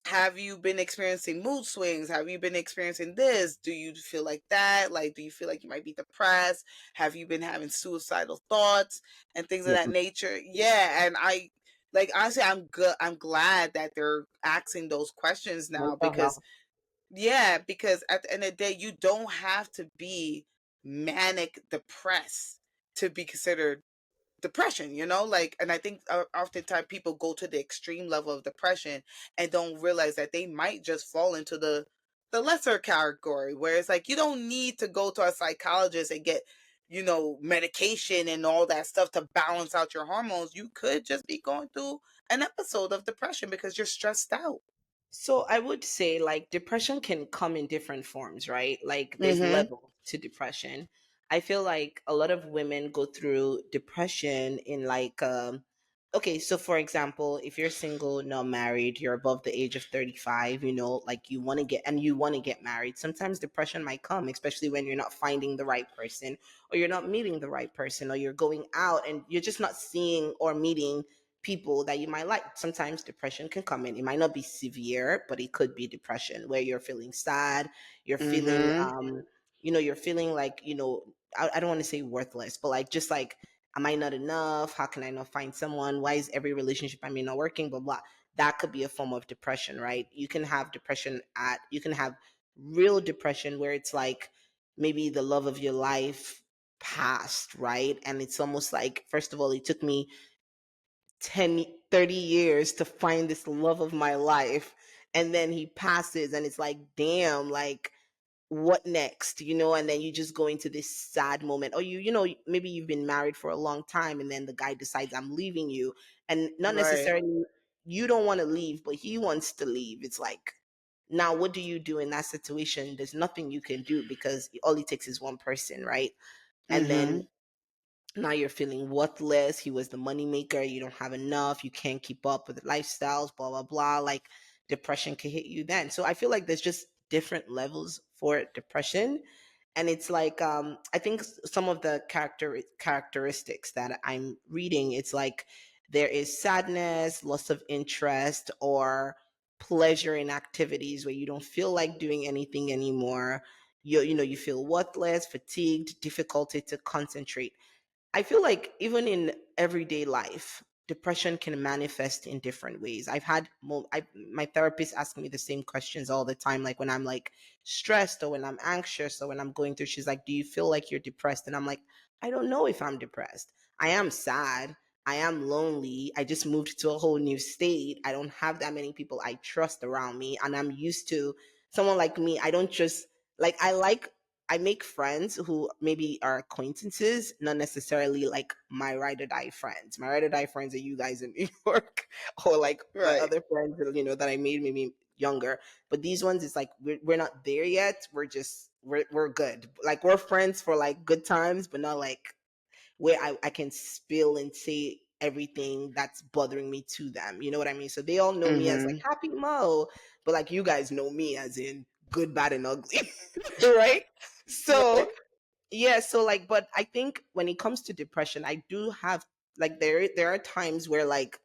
have you been experiencing mood swings? Have you been experiencing this? Do you feel like that? Like, do you feel like you might be depressed? Have you been having suicidal thoughts and things of Yeah. that nature? Yeah, and I like honestly, I'm good. I'm glad that they're asking those questions now Mental because health. yeah, because at the end of the day, you don't have to be manic depressed to be considered depression, like, and I think oftentimes people go to the extreme level of depression and don't realize that they might just fall into the lesser category, where it's like you don't need to go to a psychologist and get medication and all that stuff to balance out your hormones. You could just be going through an episode of depression because you're stressed out. So I would say like depression can come in different forms, right? Like there's Mm-hmm. level to depression. I feel like a lot of women go through depression in like okay, so for example, if you're single, not married, you're above the age of 35, like you want to get married. Sometimes depression might come, especially when you're not finding the right person or you're not meeting the right person or you're going out and you're just not seeing or meeting people that you might like. Sometimes depression can come in. It might not be severe, but it could be depression where you're feeling sad, you're feeling Mm-hmm. you're feeling like, I don't want to say worthless, but like just like, am I not enough? How can I not find someone? Why is every relationship I mean not working? Blah blah. That could be a form of depression, right? You can have real depression where it's like maybe the love of your life passed, right? And it's almost like, first of all, it took me 10, 30 years to find this love of my life, and then he passes and it's like, damn, like what next, and then you just go into this sad moment. Or maybe you've been married for a long time and then the guy decides, I'm leaving you, and not Right. necessarily you don't want to leave, but he wants to leave. It's like, now what do you do in that situation? There's nothing you can do because all it takes is one person, right? And then Mm-hmm. now you're feeling worthless. He was the moneymaker. You don't have enough. You can't keep up with the lifestyles, blah, blah, blah. Like depression can hit you then. So I feel like there's just different levels for depression. And it's like, I think some of the characteristics that I'm reading, it's like there is sadness, loss of interest, or pleasure in activities where you don't feel like doing anything anymore. You feel worthless, fatigued, difficulty to concentrate. I feel like even in everyday life, depression can manifest in different ways. My therapist asks me the same questions all the time, like when I'm like stressed or when I'm anxious or when I'm going through. She's like, "Do you feel like you're depressed?" And I'm like, "I don't know if I'm depressed. I am sad. I am lonely. I just moved to a whole new state. I don't have that many people I trust around me, and I'm used to someone like me. I don't just like I make friends who maybe are acquaintances, not necessarily like my ride or die friends. My ride or die friends are you guys in New York, or like my Right. other friends, that I made maybe younger. But these ones, it's like we're not there yet. We're good. Like we're friends for like good times, but not like where I can spill and say everything that's bothering me to them. You know what I mean? So they all know me as like Mm-hmm. Happy Mo, but like you guys know me as in good, bad, and ugly, right? Right. So yeah, so like, but I think when it comes to depression, I do have like there are times where like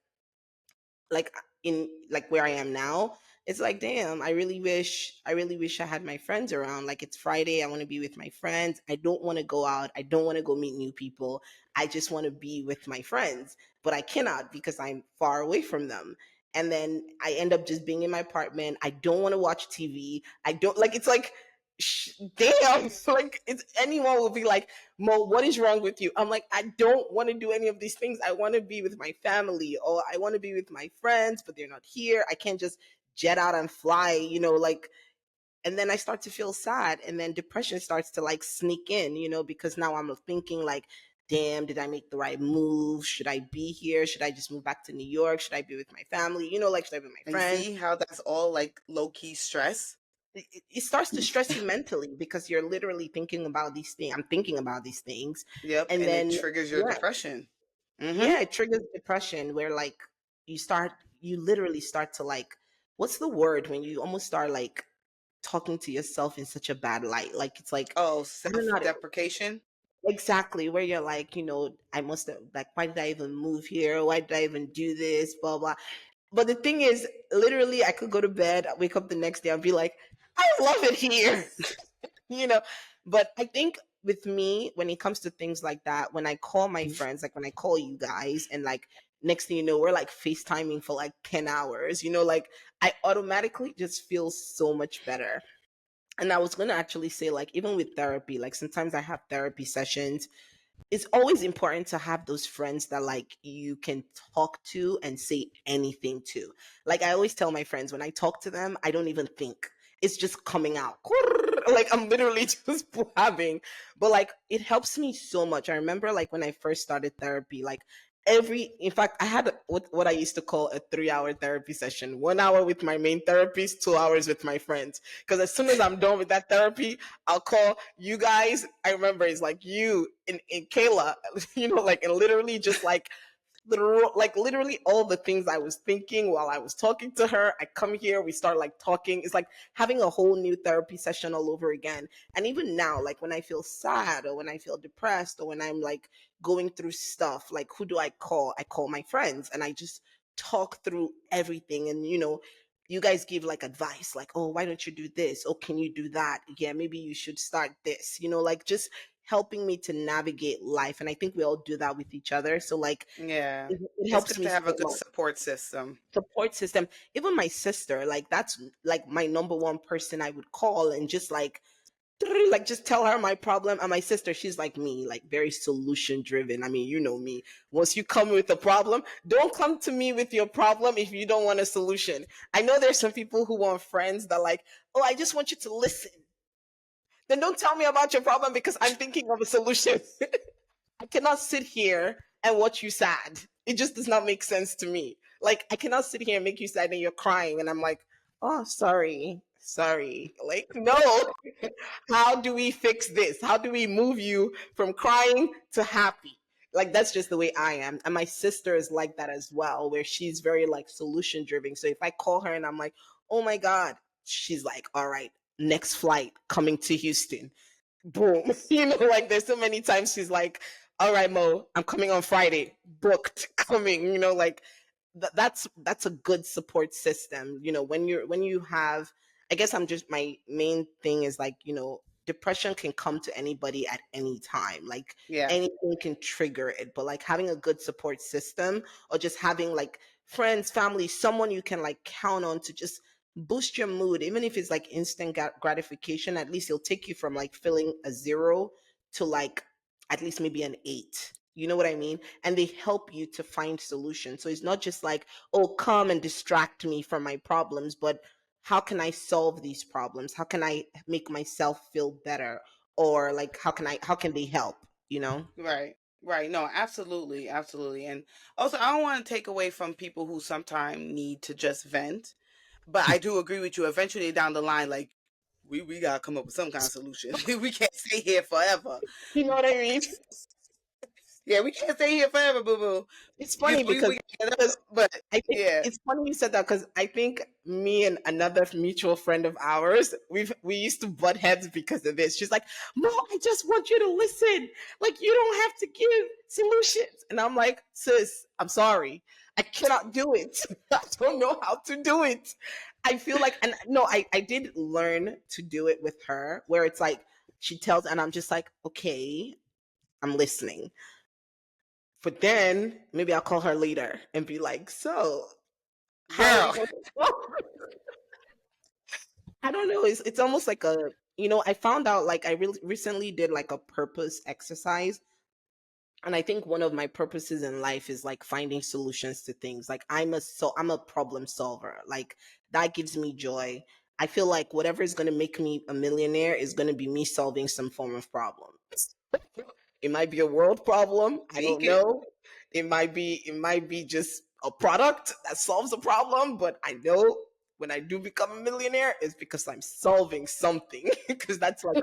in like where I am now, it's like, damn, I really wish I had my friends around. Like it's Friday, I want to be with my friends. I don't want to go out. I don't want to go meet new people. I just want to be with my friends, but I cannot because I'm far away from them. And then I end up just being in my apartment. I don't want to watch TV. I don't like it's like damn, like it's anyone will be like, Mo, what is wrong with you? I'm like, I don't want to do any of these things. I want to be with my family or I want to be with my friends, but they're not here. I can't just jet out and fly, like, and then I start to feel sad. And then depression starts to like sneak in, because now I'm thinking like, damn, did I make the right move? Should I be here? Should I just move back to New York? Should I be with my family? Like, should I be with my And you friends? see how that's all like low key stress? It starts to stress you mentally because you're literally thinking about these things. I'm thinking about these things. Yep. And And it then, triggers your yeah, depression. Mm-hmm. yeah, it triggers depression where like you literally start to like, what's the word when you almost start like talking to yourself in such a bad light? Like, it's like, Oh, I don't know how to, self-deprecation. exactly, where you're like, I must have, like, why did I even move here? Why did I even do this? Blah, blah. But the thing is, literally, I could go to bed, wake up the next day, and be like, I love it here. you know but I think with me, when it comes to things like that, when I call my friends, like when I call you guys, and like next thing you know, we're like FaceTiming for like 10 hours, like I automatically just feel so much better. And I was going to actually say, like, even with therapy, like sometimes I have therapy sessions. It's always important to have those friends that like you can talk to and say anything to. Like I always tell my friends, when I talk to them, I don't even think. It's just coming out. Like I'm literally just blabbing. But like it helps me so much. I remember like when I first started therapy, like in fact, I had what I used to call a 3 hour therapy session. 1 hour with my main therapist, 2 hours with my friends. Because as soon as I'm done with that therapy, I'll call you guys. I remember it's like you in Kayla, like, and literally just like literally all the things I was thinking while I was talking to her. I come here, we start like talking. It's like having a whole new therapy session all over again. And even now, like when I feel sad or when I feel depressed or when I'm like going through stuff, like who do I call? I call my friends and I just talk through everything. And you guys give like advice, like, oh, why don't you do this? Oh, can you do that? Yeah, maybe you should start this, like just helping me to navigate life. And I think we all do that with each other. So like Yeah. it It's helps good me to have a so good much. support system. Support system. Even my sister, like that's like my number one person I would call and just like just tell her my problem. And my sister, she's like me, like very solution driven. I mean, you know me. Once you come with a problem, don't come to me with your problem if you don't want a solution. I know there's some people who want friends that like, oh, I just want you to listen. Then don't tell me about your problem because I'm thinking of a solution. I cannot sit here and watch you sad. It just does not make sense to me. Like, I cannot sit here and make you sad and you're crying, and I'm like, oh, sorry, sorry. Like, no. How do we fix this? How do we move you from crying to happy? Like, that's just the way I am. And my sister is like that as well, where she's very like solution driven. So if I call her and I'm like, oh my God, she's like, all right, next flight coming to Houston, boom. Like there's so many times she's like, all right, Mo, I'm coming on Friday, booked, coming, like that's a good support system. When you have, I guess I'm just, my main thing is like, depression can come to anybody at any time. Like Yeah. anything can trigger it, but like having a good support system or just having like friends, family, someone you can like count on to just boost your mood, even if it's like instant gratification. At least it'll take you from like feeling a 0 to like at least maybe an 8. You know what I mean? And they help you to find solutions. So it's not just like, oh, come and distract me from my problems, but how can I solve these problems? How can I make myself feel better? Or like how can they help, you know? Right. Right. No, absolutely. Absolutely. And also, I don't want to take away from people who sometimes need to just vent, but I do agree with you. Eventually, down the line, like, we got to come up with some kind of solution. We can't stay here forever. You know what I mean? Yeah, we can't stay here forever, boo boo. It's funny We because get up, but I think yeah. it's funny you said that because I think me and another mutual friend of ours, we used to butt heads because of this. She's like, "Mo, I just want you to listen. Like you don't have to give solutions." And I'm like, "Sis, I'm sorry, I cannot do it. I don't know how to do it." I feel like, and no, I did learn to do it with her, where it's like she tells, and I'm just like, "Okay, I'm listening." But then maybe I'll call her later and be like, "So, how are we Girl. going to?" I don't know. It's almost like I found out like I really recently did like a purpose exercise. And I think one of my purposes in life is like finding solutions to things. Like I'm a problem solver. Like that gives me joy. I feel like whatever is going to make me a millionaire is going to be me solving some form of problem. It might be a world problem. I don't Speak it. know. It might be just a product that solves a problem, but I know when I do become a millionaire, it's because I'm solving something. Because that's like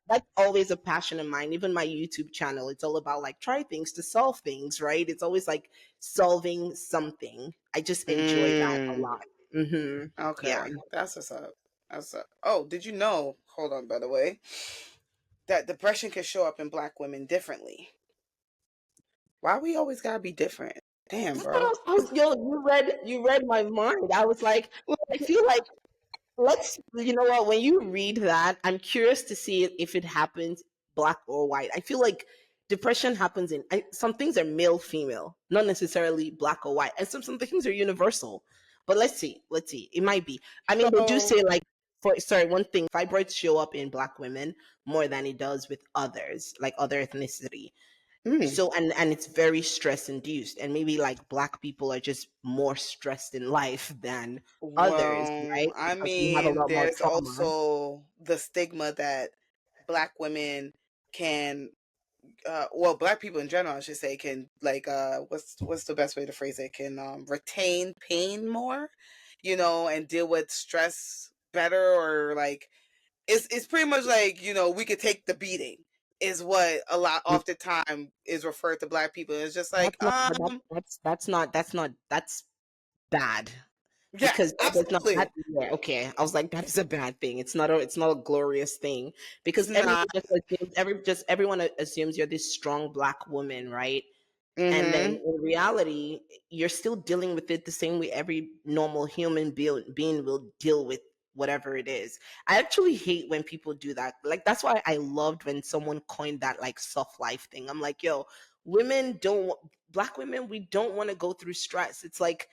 that's always a passion of mine. Even my YouTube channel, it's all about like try things to solve things, right? It's always like solving something. I just enjoy that a Mm, lot. Hmm. Yeah. okay. That's what's up. That's up. Oh, did you know? Hold on, by the way, that depression can show up in Black women differently. Why we always gotta be different? Damn, That's what bro. yo, you read my mind. I was like, I feel like let's you know what, when you read that, I'm curious to see if it happens black or white. I feel like depression happens in some things are male female, not necessarily black or white, and some things are universal. But let's see, it might be. I mean, they do So, say like, for sorry, one thing, fibroids show up in black women more than it does with others, like other ethnicity. mm, So and it's very stress induced, and maybe like black people are just more stressed in life than others, well, right? I Because we have a mean, lot more there's trauma. also the stigma that black women can, well, black people in general, I should say, can like, what's the best way to phrase it? Can retain pain more, and deal with stress better, or like it's pretty much like, we could take the beating is what a lot oftentimes is referred to black people. It's just like, That's not that's bad. yeah, Because that does not that absolutely. yeah, okay. I was like, that is a bad thing. It's not a glorious thing. It's Because not. everyone assumes you're this strong black woman, right? And then Mm-hmm. in reality, you're still dealing with it the same way every normal human being will deal with whatever it is. I actually hate when people do that. Like, that's why I loved when someone coined that like soft life thing. I'm like, yo, women don't black women, we don't want to go through stress. It's like,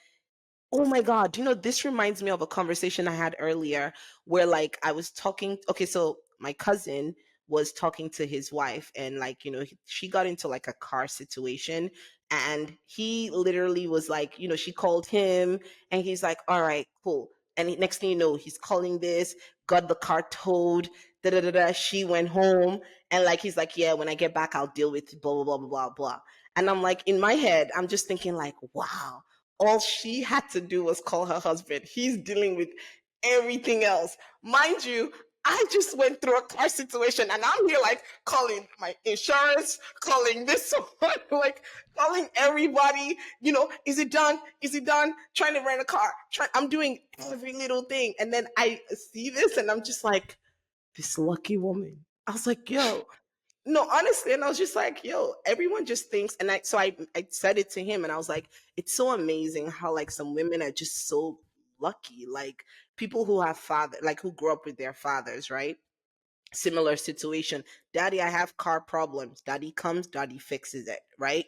oh my God. This reminds me of a conversation I had earlier where like I was talking. Okay, so my cousin was talking to his wife, and like, she got into like a car situation, and he literally was like, she called him, and he's like, all right, cool. And next thing you know, he's calling this, got the car towed, da da da da. She went home, and like, he's like, yeah, when I get back, I'll deal with blah, blah, blah, blah, blah, blah. And I'm like, in my head, I'm just thinking, like, wow, all she had to do was call her husband. He's dealing with everything else. Mind you, I just went through a car situation, and I'm here like calling my insurance, calling this one, like calling everybody, is it done? Is it done? Trying to rent a car. I'm doing every little thing. And then I see this and I'm just like, this lucky woman. I was like, yo, no, honestly, and I was just like, yo, everyone just thinks, and I said it to him, and I was like, it's so amazing how like some women are just so lucky, like people who have father, like who grew up with their fathers, right? Similar situation. Daddy, I have car problems. Daddy comes, daddy fixes it, right?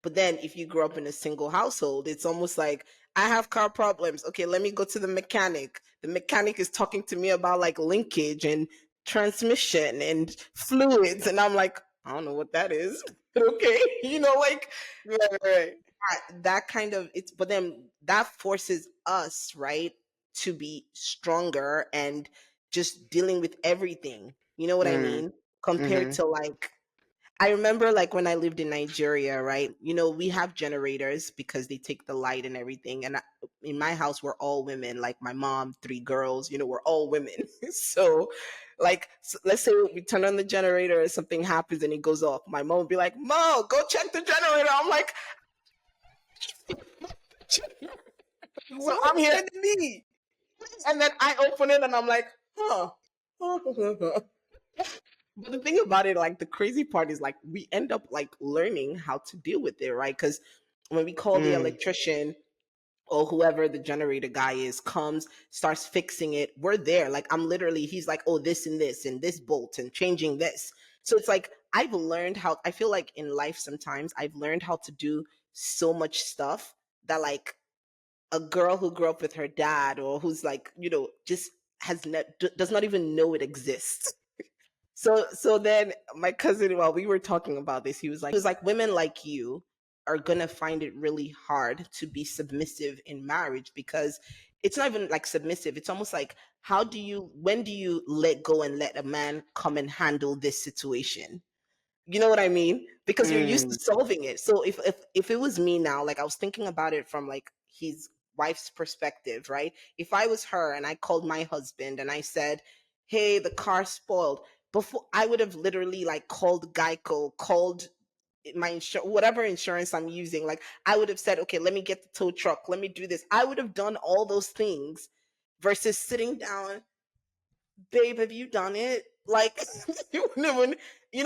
But then if you grow up in a single household, it's almost like, I have car problems. Okay, let me go to the mechanic. The mechanic is talking to me about like linkage and transmission and fluids. And I'm like, I don't know what that is. But okay, like Right, right. that kind of it's, but then that forces us, right, to be stronger and just dealing with everything. You know what I Mm, mean? Compared mm-hmm. to like, I remember like when I lived in Nigeria, right? We have generators because they take the light and everything. And in my house, we're all women. Like my mom, three girls, we're all women. So, like, let's say we turn on the generator and something happens and it goes off. My mom would be like, Mo, go check the generator. I'm like, Why so are I'm you here. sending me? And then I open it and I'm like, huh. But the thing about it, like the crazy part is like we end up like learning how to deal with it, right? Because when we call the Mm, electrician or whoever the generator guy is comes, starts fixing it, we're there. Like I'm literally, he's like, oh, this and this bolt and changing this. So it's like I've learned how, I feel like in life sometimes I've learned how to do so much stuff that like a girl who grew up with her dad or who's like, just does not even know it exists. So then my cousin, while we were talking about this, he was like, women like you are gonna find it really hard to be submissive in marriage because it's not even like submissive. It's almost like, when do you let go and let a man come and handle this situation? You know what I mean? Because you're used to mm, solving it. So if it was me now, like I was thinking about it from like his wife's perspective, right? If I was her and I called my husband and I said, "Hey, the car spoiled," before I would have literally like called Geico, called my whatever insurance I'm using. Like I would have said, "Okay, let me get the tow truck. Let me do this." I would have done all those things versus sitting down babe, have you done it? Like, you know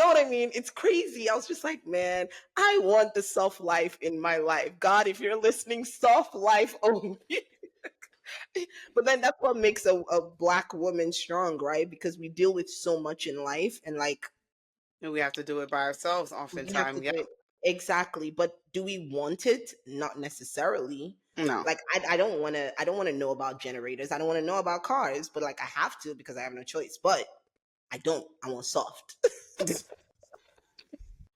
what I mean? It's crazy. I was just like, man, I want the soft life in my life. God, if you're listening, soft life only. But then that's what makes a black woman strong, right? Because we deal with so much in life, and like And we have to do it by ourselves we have to oftentimes. do Yep. it exactly. But do we want it? Not necessarily. No. Like I don't want to. I don't want to know about generators. I don't want to know about cars. But like I have to because I have no choice. But I don't. I want soft.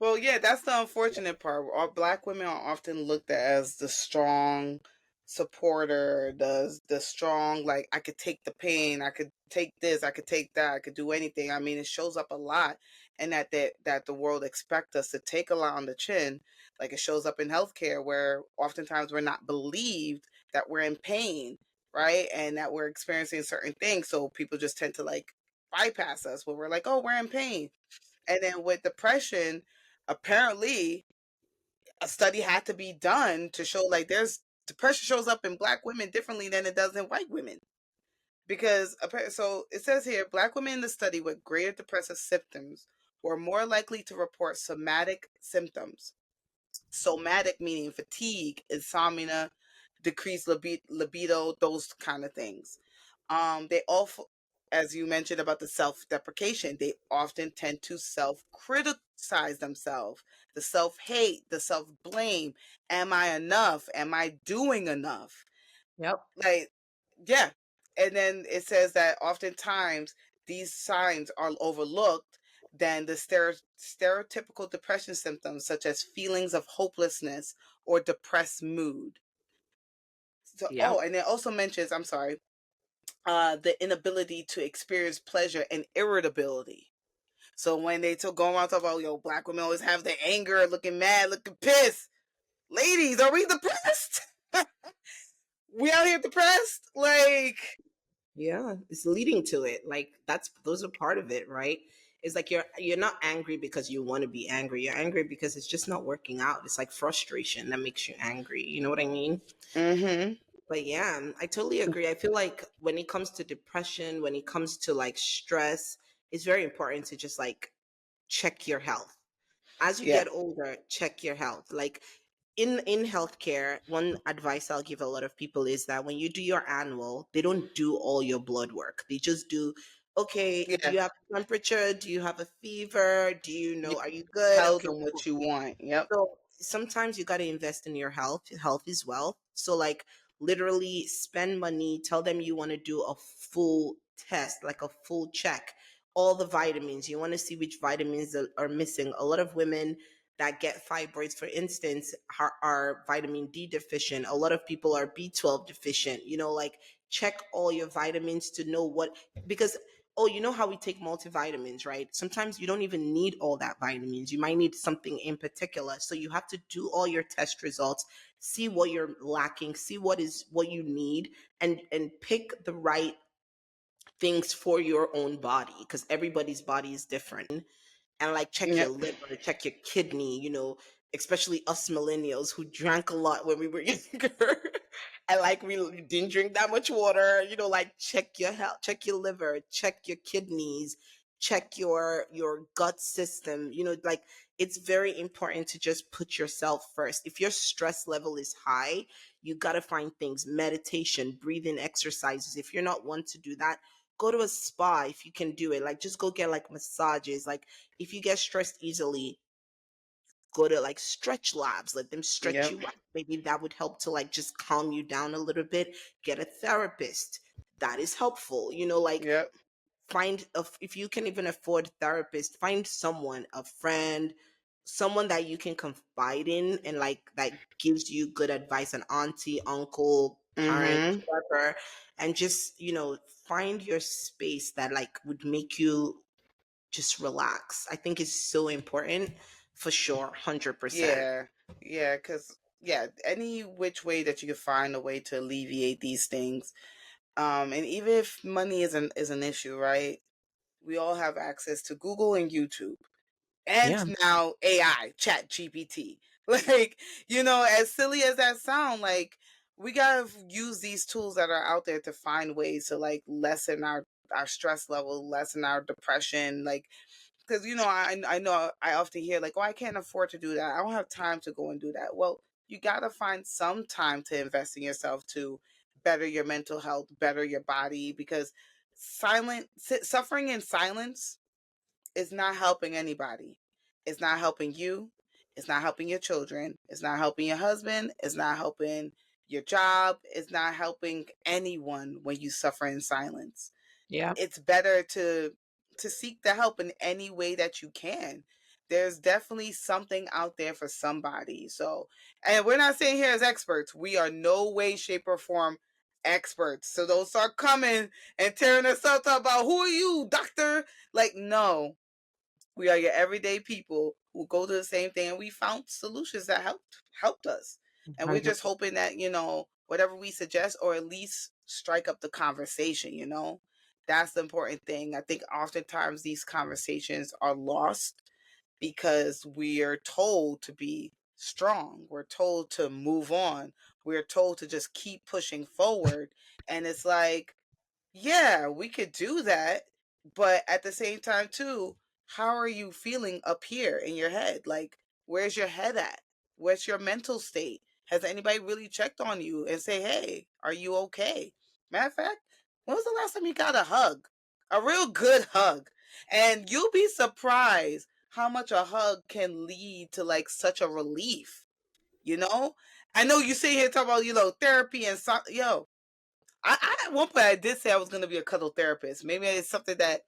Well, yeah, that's the unfortunate part. All black women are often looked at as the strong supporter, the strong, like I could take the pain, I could take this, I could take that, I could do anything. I mean, it shows up a lot, and that the world expect us to take a lot on the chin. Like it shows up in healthcare, where oftentimes we're not believed that we're in pain, right, and that we're experiencing certain things. So people just tend to like bypass us when we're like, oh, we're in pain. And then with depression, apparently a study had to be done to show like there's depression shows up in black women differently than it does in white women. Because so it says here, black women in the study with greater depressive symptoms were more likely to report somatic symptoms. Somatic meaning fatigue, insomnia, decreased libido, those kind of things. They also, as you mentioned about the self-deprecation, they often tend to self-criticize themselves, the self-hate, the self-blame. Am I enough? Am I doing enough? Yep. Like, yeah. And then it says that oftentimes these signs are overlooked than the stereotypical depression symptoms, such as feelings of hopelessness or depressed mood. So, oh, Yep. and it also mentions, I'm sorry, the inability to experience pleasure and irritability. So when they go around talking about, yo, black women always have the anger, looking mad, looking pissed. Ladies, are we depressed? We out here depressed? Like, Yeah, it's leading to it. Like that's those are part of it, right? It's like you're not angry because you want to be angry. You're angry because it's just not working out. It's like frustration that makes you angry. You know what I mean? mm-hmm. But yeah, I totally agree. I feel like when it comes to depression, when it comes to like stress, it's very important to just like check your health. As you Yeah, get older, check your health. Like in healthcare, one advice I'll give a lot of people is that when you do your annual, they don't do all your blood work. They just do, okay, do yeah, you have temperature? Do you have a fever? Do you yeah. know, are you good? Tell Okay, them what cool. you want. Yep. So sometimes you got to invest in your health. Health is wealth. So like literally spend money, tell them you want to do a full test, like a full check. All the vitamins. You want to see which vitamins are missing. A lot of women that get fibroids, for instance, are vitamin D deficient. A lot of people are B12 deficient. You know, like check all your vitamins to know what, because oh, you know how we take multivitamins, right? Sometimes you don't even need all that vitamins. You might need something in particular. So you have to do all your test results, see what you're lacking, see what you need, and pick the right things for your own body because everybody's body is different. And like check your Yep. liver, check your kidney, you know, especially us millennials who drank a lot when we were younger. And like we didn't drink that much water, you know, like check your health, check your liver, check your kidneys, check your gut system, you know, like it's very important to just put yourself first. If your stress level is high, you got to find things, meditation, breathing exercises. If you're not one to do that, go to a spa if you can do it. Like just go get like massages. Like if you get stressed easily, go to like stretch labs, let them stretch Yep. you out. Maybe that would help to like just calm you down a little bit. Get a therapist. That is helpful. You know, like Yep. find if you can even afford a therapist, find someone, a friend, someone that you can confide in and like that gives you good advice, an auntie, uncle, parent, Mm-hmm. whoever, and just, you know, find your space that like would make you just relax. I think it's so important for sure, 100%. Yeah. Yeah. Because yeah, any which way that you can find a way to alleviate these things. And even if money is an issue, right? We all have access to Google and YouTube. And Yeah. now AI, Chat GPT. Like, as silly as that sound, like we gotta use these tools that are out there to find ways to like lessen our our stress level, lessen our depression, like, because I know I often hear like, oh, I can't afford to do that, I don't have time to go and do that. Well, you got to find some time to invest in yourself to better your mental health, better your body, because suffering in silence is not helping anybody. It's not helping you. It's not helping your children. It's not helping your husband. It's not helping your job. It's not helping anyone when you suffer in silence. Yeah. It's better to seek the help in any way that you can. There's definitely something out there for somebody. So, and we're not saying here as experts. We are no way, shape, or form experts. So don't start coming and tearing us up about who are you, doctor? Like, no, we are your everyday people who go to the same thing, and we found solutions that helped us. And we're just 100%. hoping that, whatever we suggest, or at least strike up the conversation. That's the important thing. I think oftentimes these conversations are lost because we are told to be strong. We're told to move on. We're told to just keep pushing forward. And it's like, yeah, we could do that, but at the same time too, how are you feeling up here in your head? Like, where's your head at? What's your mental state? Has anybody really checked on you and say, "Hey, are you okay?" Matter of fact, when was the last time you got a hug? A real good hug. And you'll be surprised how much a hug can lead to like such a relief, you know? I know you sit here talking about, therapy and yo, I at one point I did say I was going to be a cuddle therapist. Maybe it's something that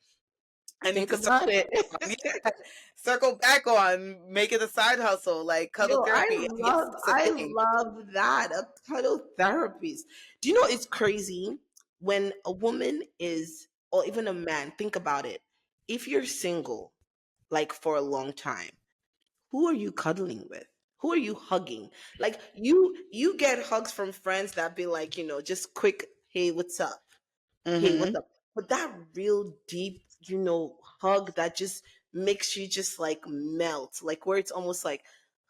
I need Think to circle about it. back on. Yeah, circle back on, make it a side hustle, like cuddle Yo, I therapy. Yes, love it's a I thing. love that. A cuddle therapist. Do you know it's crazy when a woman is, or even a man, think about it. If you're single, like for a long time, who are you cuddling with? Who are you hugging? Like you get hugs from friends that be like, just quick, hey, what's up? Hey, what's Mm-hmm. up? But that real deep, hug that just makes you just like melt, like where it's almost like,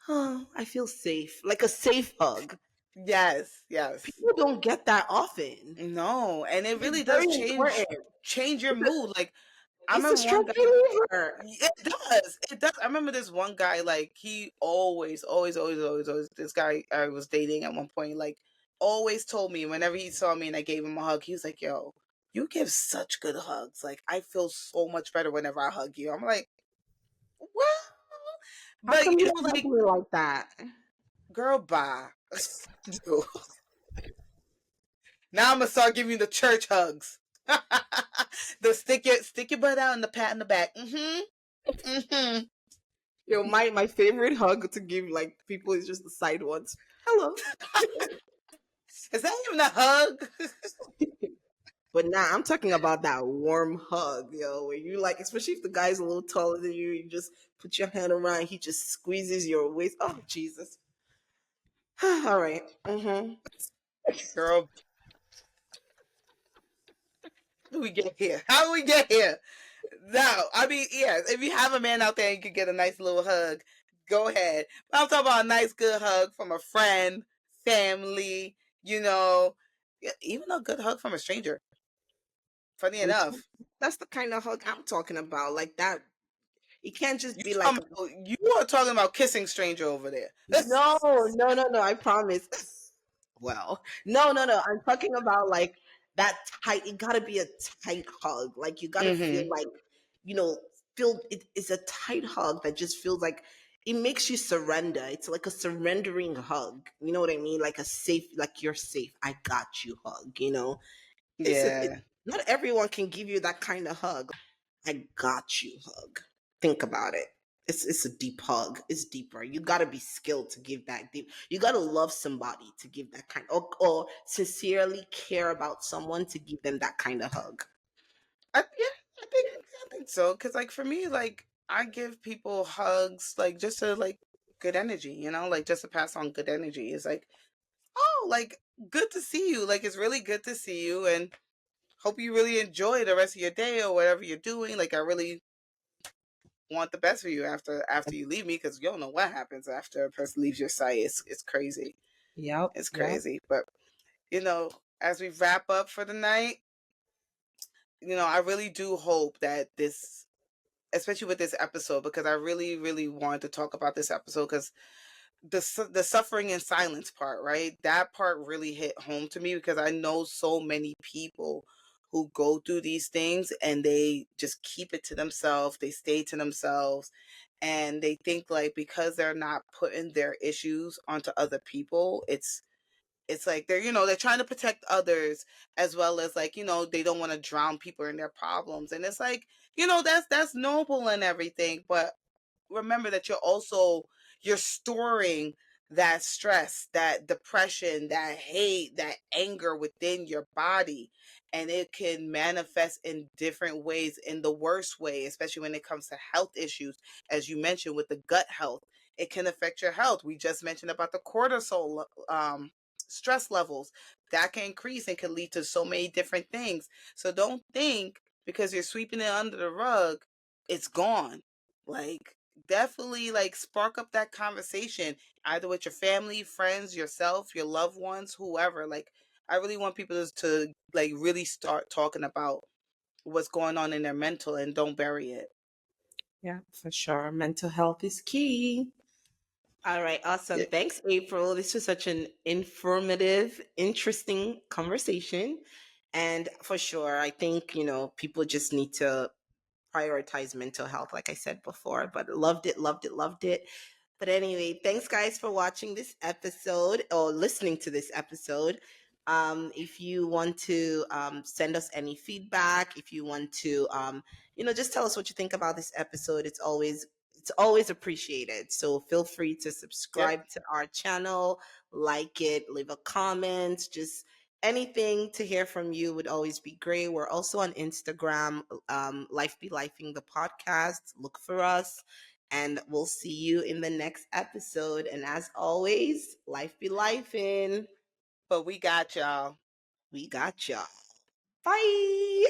oh, I feel safe, like a safe hug. Yes, yes. People don't get that often. No, and it It's really does very change important. change your It's a, mood. Like, I it's a remember stress one guy. reliever. It does. It does. I remember this one guy, like, he always, always, always, always, always, this guy I was dating at one point, like, always told me whenever he saw me and I gave him a hug, he was like, yo, you give such good hugs. Like, I feel so much better whenever I hug you. I'm like, well, How but, come you don't hug like, me like that? girl, bye. Dude. Now I'm gonna start giving you the church hugs. The stick your butt out and the pat in the back. Mm-hmm. Mm-hmm. Yo, my favorite hug to give like people is just the side ones. Hello. Is that even a hug? But nah, I'm talking about that warm hug, yo, where you like, especially if the guy's a little taller than you, you just put your hand around, he just squeezes your waist. Oh, Jesus. All right. Mm-hmm. Girl, how do we get here? How do we get here? No, I mean, yeah, if you have a man out there and you can get a nice little hug, go ahead. But I'm talking about a nice, good hug from a friend, family, even a good hug from a stranger. Funny I'm enough. That's the kind of hug I'm talking about. Like that. It can't just You be like, you are talking about kissing stranger over there. no, no, no, no, I promise. Well, no, no, no. I'm talking about like that tight. It gotta be a tight hug. Like you gotta feel Mm-hmm. like, you know, it's a tight hug that just feels like it makes you surrender. It's like a surrendering hug. You know what I mean? Like a safe, like you're safe. I got you hug. Yeah. Not everyone can give you that kind of hug. I got you hug. Think about it. It's a deep hug. It's deeper. You gotta be skilled to give that deep. You gotta love somebody to give that kind, or sincerely care about someone to give them that kind of hug. Yeah, I think so. Cause like for me, like I give people hugs, like just to like good energy, like just to pass on good energy. It's like, oh, like good to see you. Like it's really good to see you, and hope you really enjoy the rest of your day or whatever you're doing. Like I really want the best for you after you leave me, because you don't know what happens after a person leaves your sight. It's crazy. Yep. It's Yep. crazy. But as we wrap up for the night, I really do hope that this, especially with this episode, because I really, really wanted to talk about this episode because the suffering in silence part, right? That part really hit home to me because I know so many people who go through these things and they just keep it to themselves. They stay to themselves and they think like because they're not putting their issues onto other people, it's like they're they're trying to protect others as well as like they don't want to drown people in their problems, and it's like that's noble and everything, but remember that you're storing that stress, that depression, that hate, that anger within your body, and it can manifest in different ways, in the worst way, especially when it comes to health issues. As you mentioned with the gut health, it can affect your health. We just mentioned about the cortisol stress levels that can increase and can lead to so many different things. So don't think because you're sweeping it under the rug it's gone. Like definitely like spark up that conversation either with your family, friends, yourself, your loved ones, whoever. Like I really want people to like really start talking about what's going on in their mental and don't bury it. Yeah, for sure. Mental health is key. All right, awesome. Yeah. Thanks, April. This was such an informative, interesting conversation. And for sure, I think, people just need to prioritize mental health, like I said before, but loved it, loved it, loved it. But anyway, thanks guys for watching this episode or listening to this episode. If you want to send us any feedback, if you want to, just tell us what you think about this episode, it's always appreciated. So feel free to Yep. subscribe to our channel, like it, leave a comment, just anything to hear from you would always be great. We're also on Instagram, Life Be Lifing the podcast. Look for us, and we'll see you in the next episode. And as always, life be lifing. But we got y'all. We got y'all. Bye.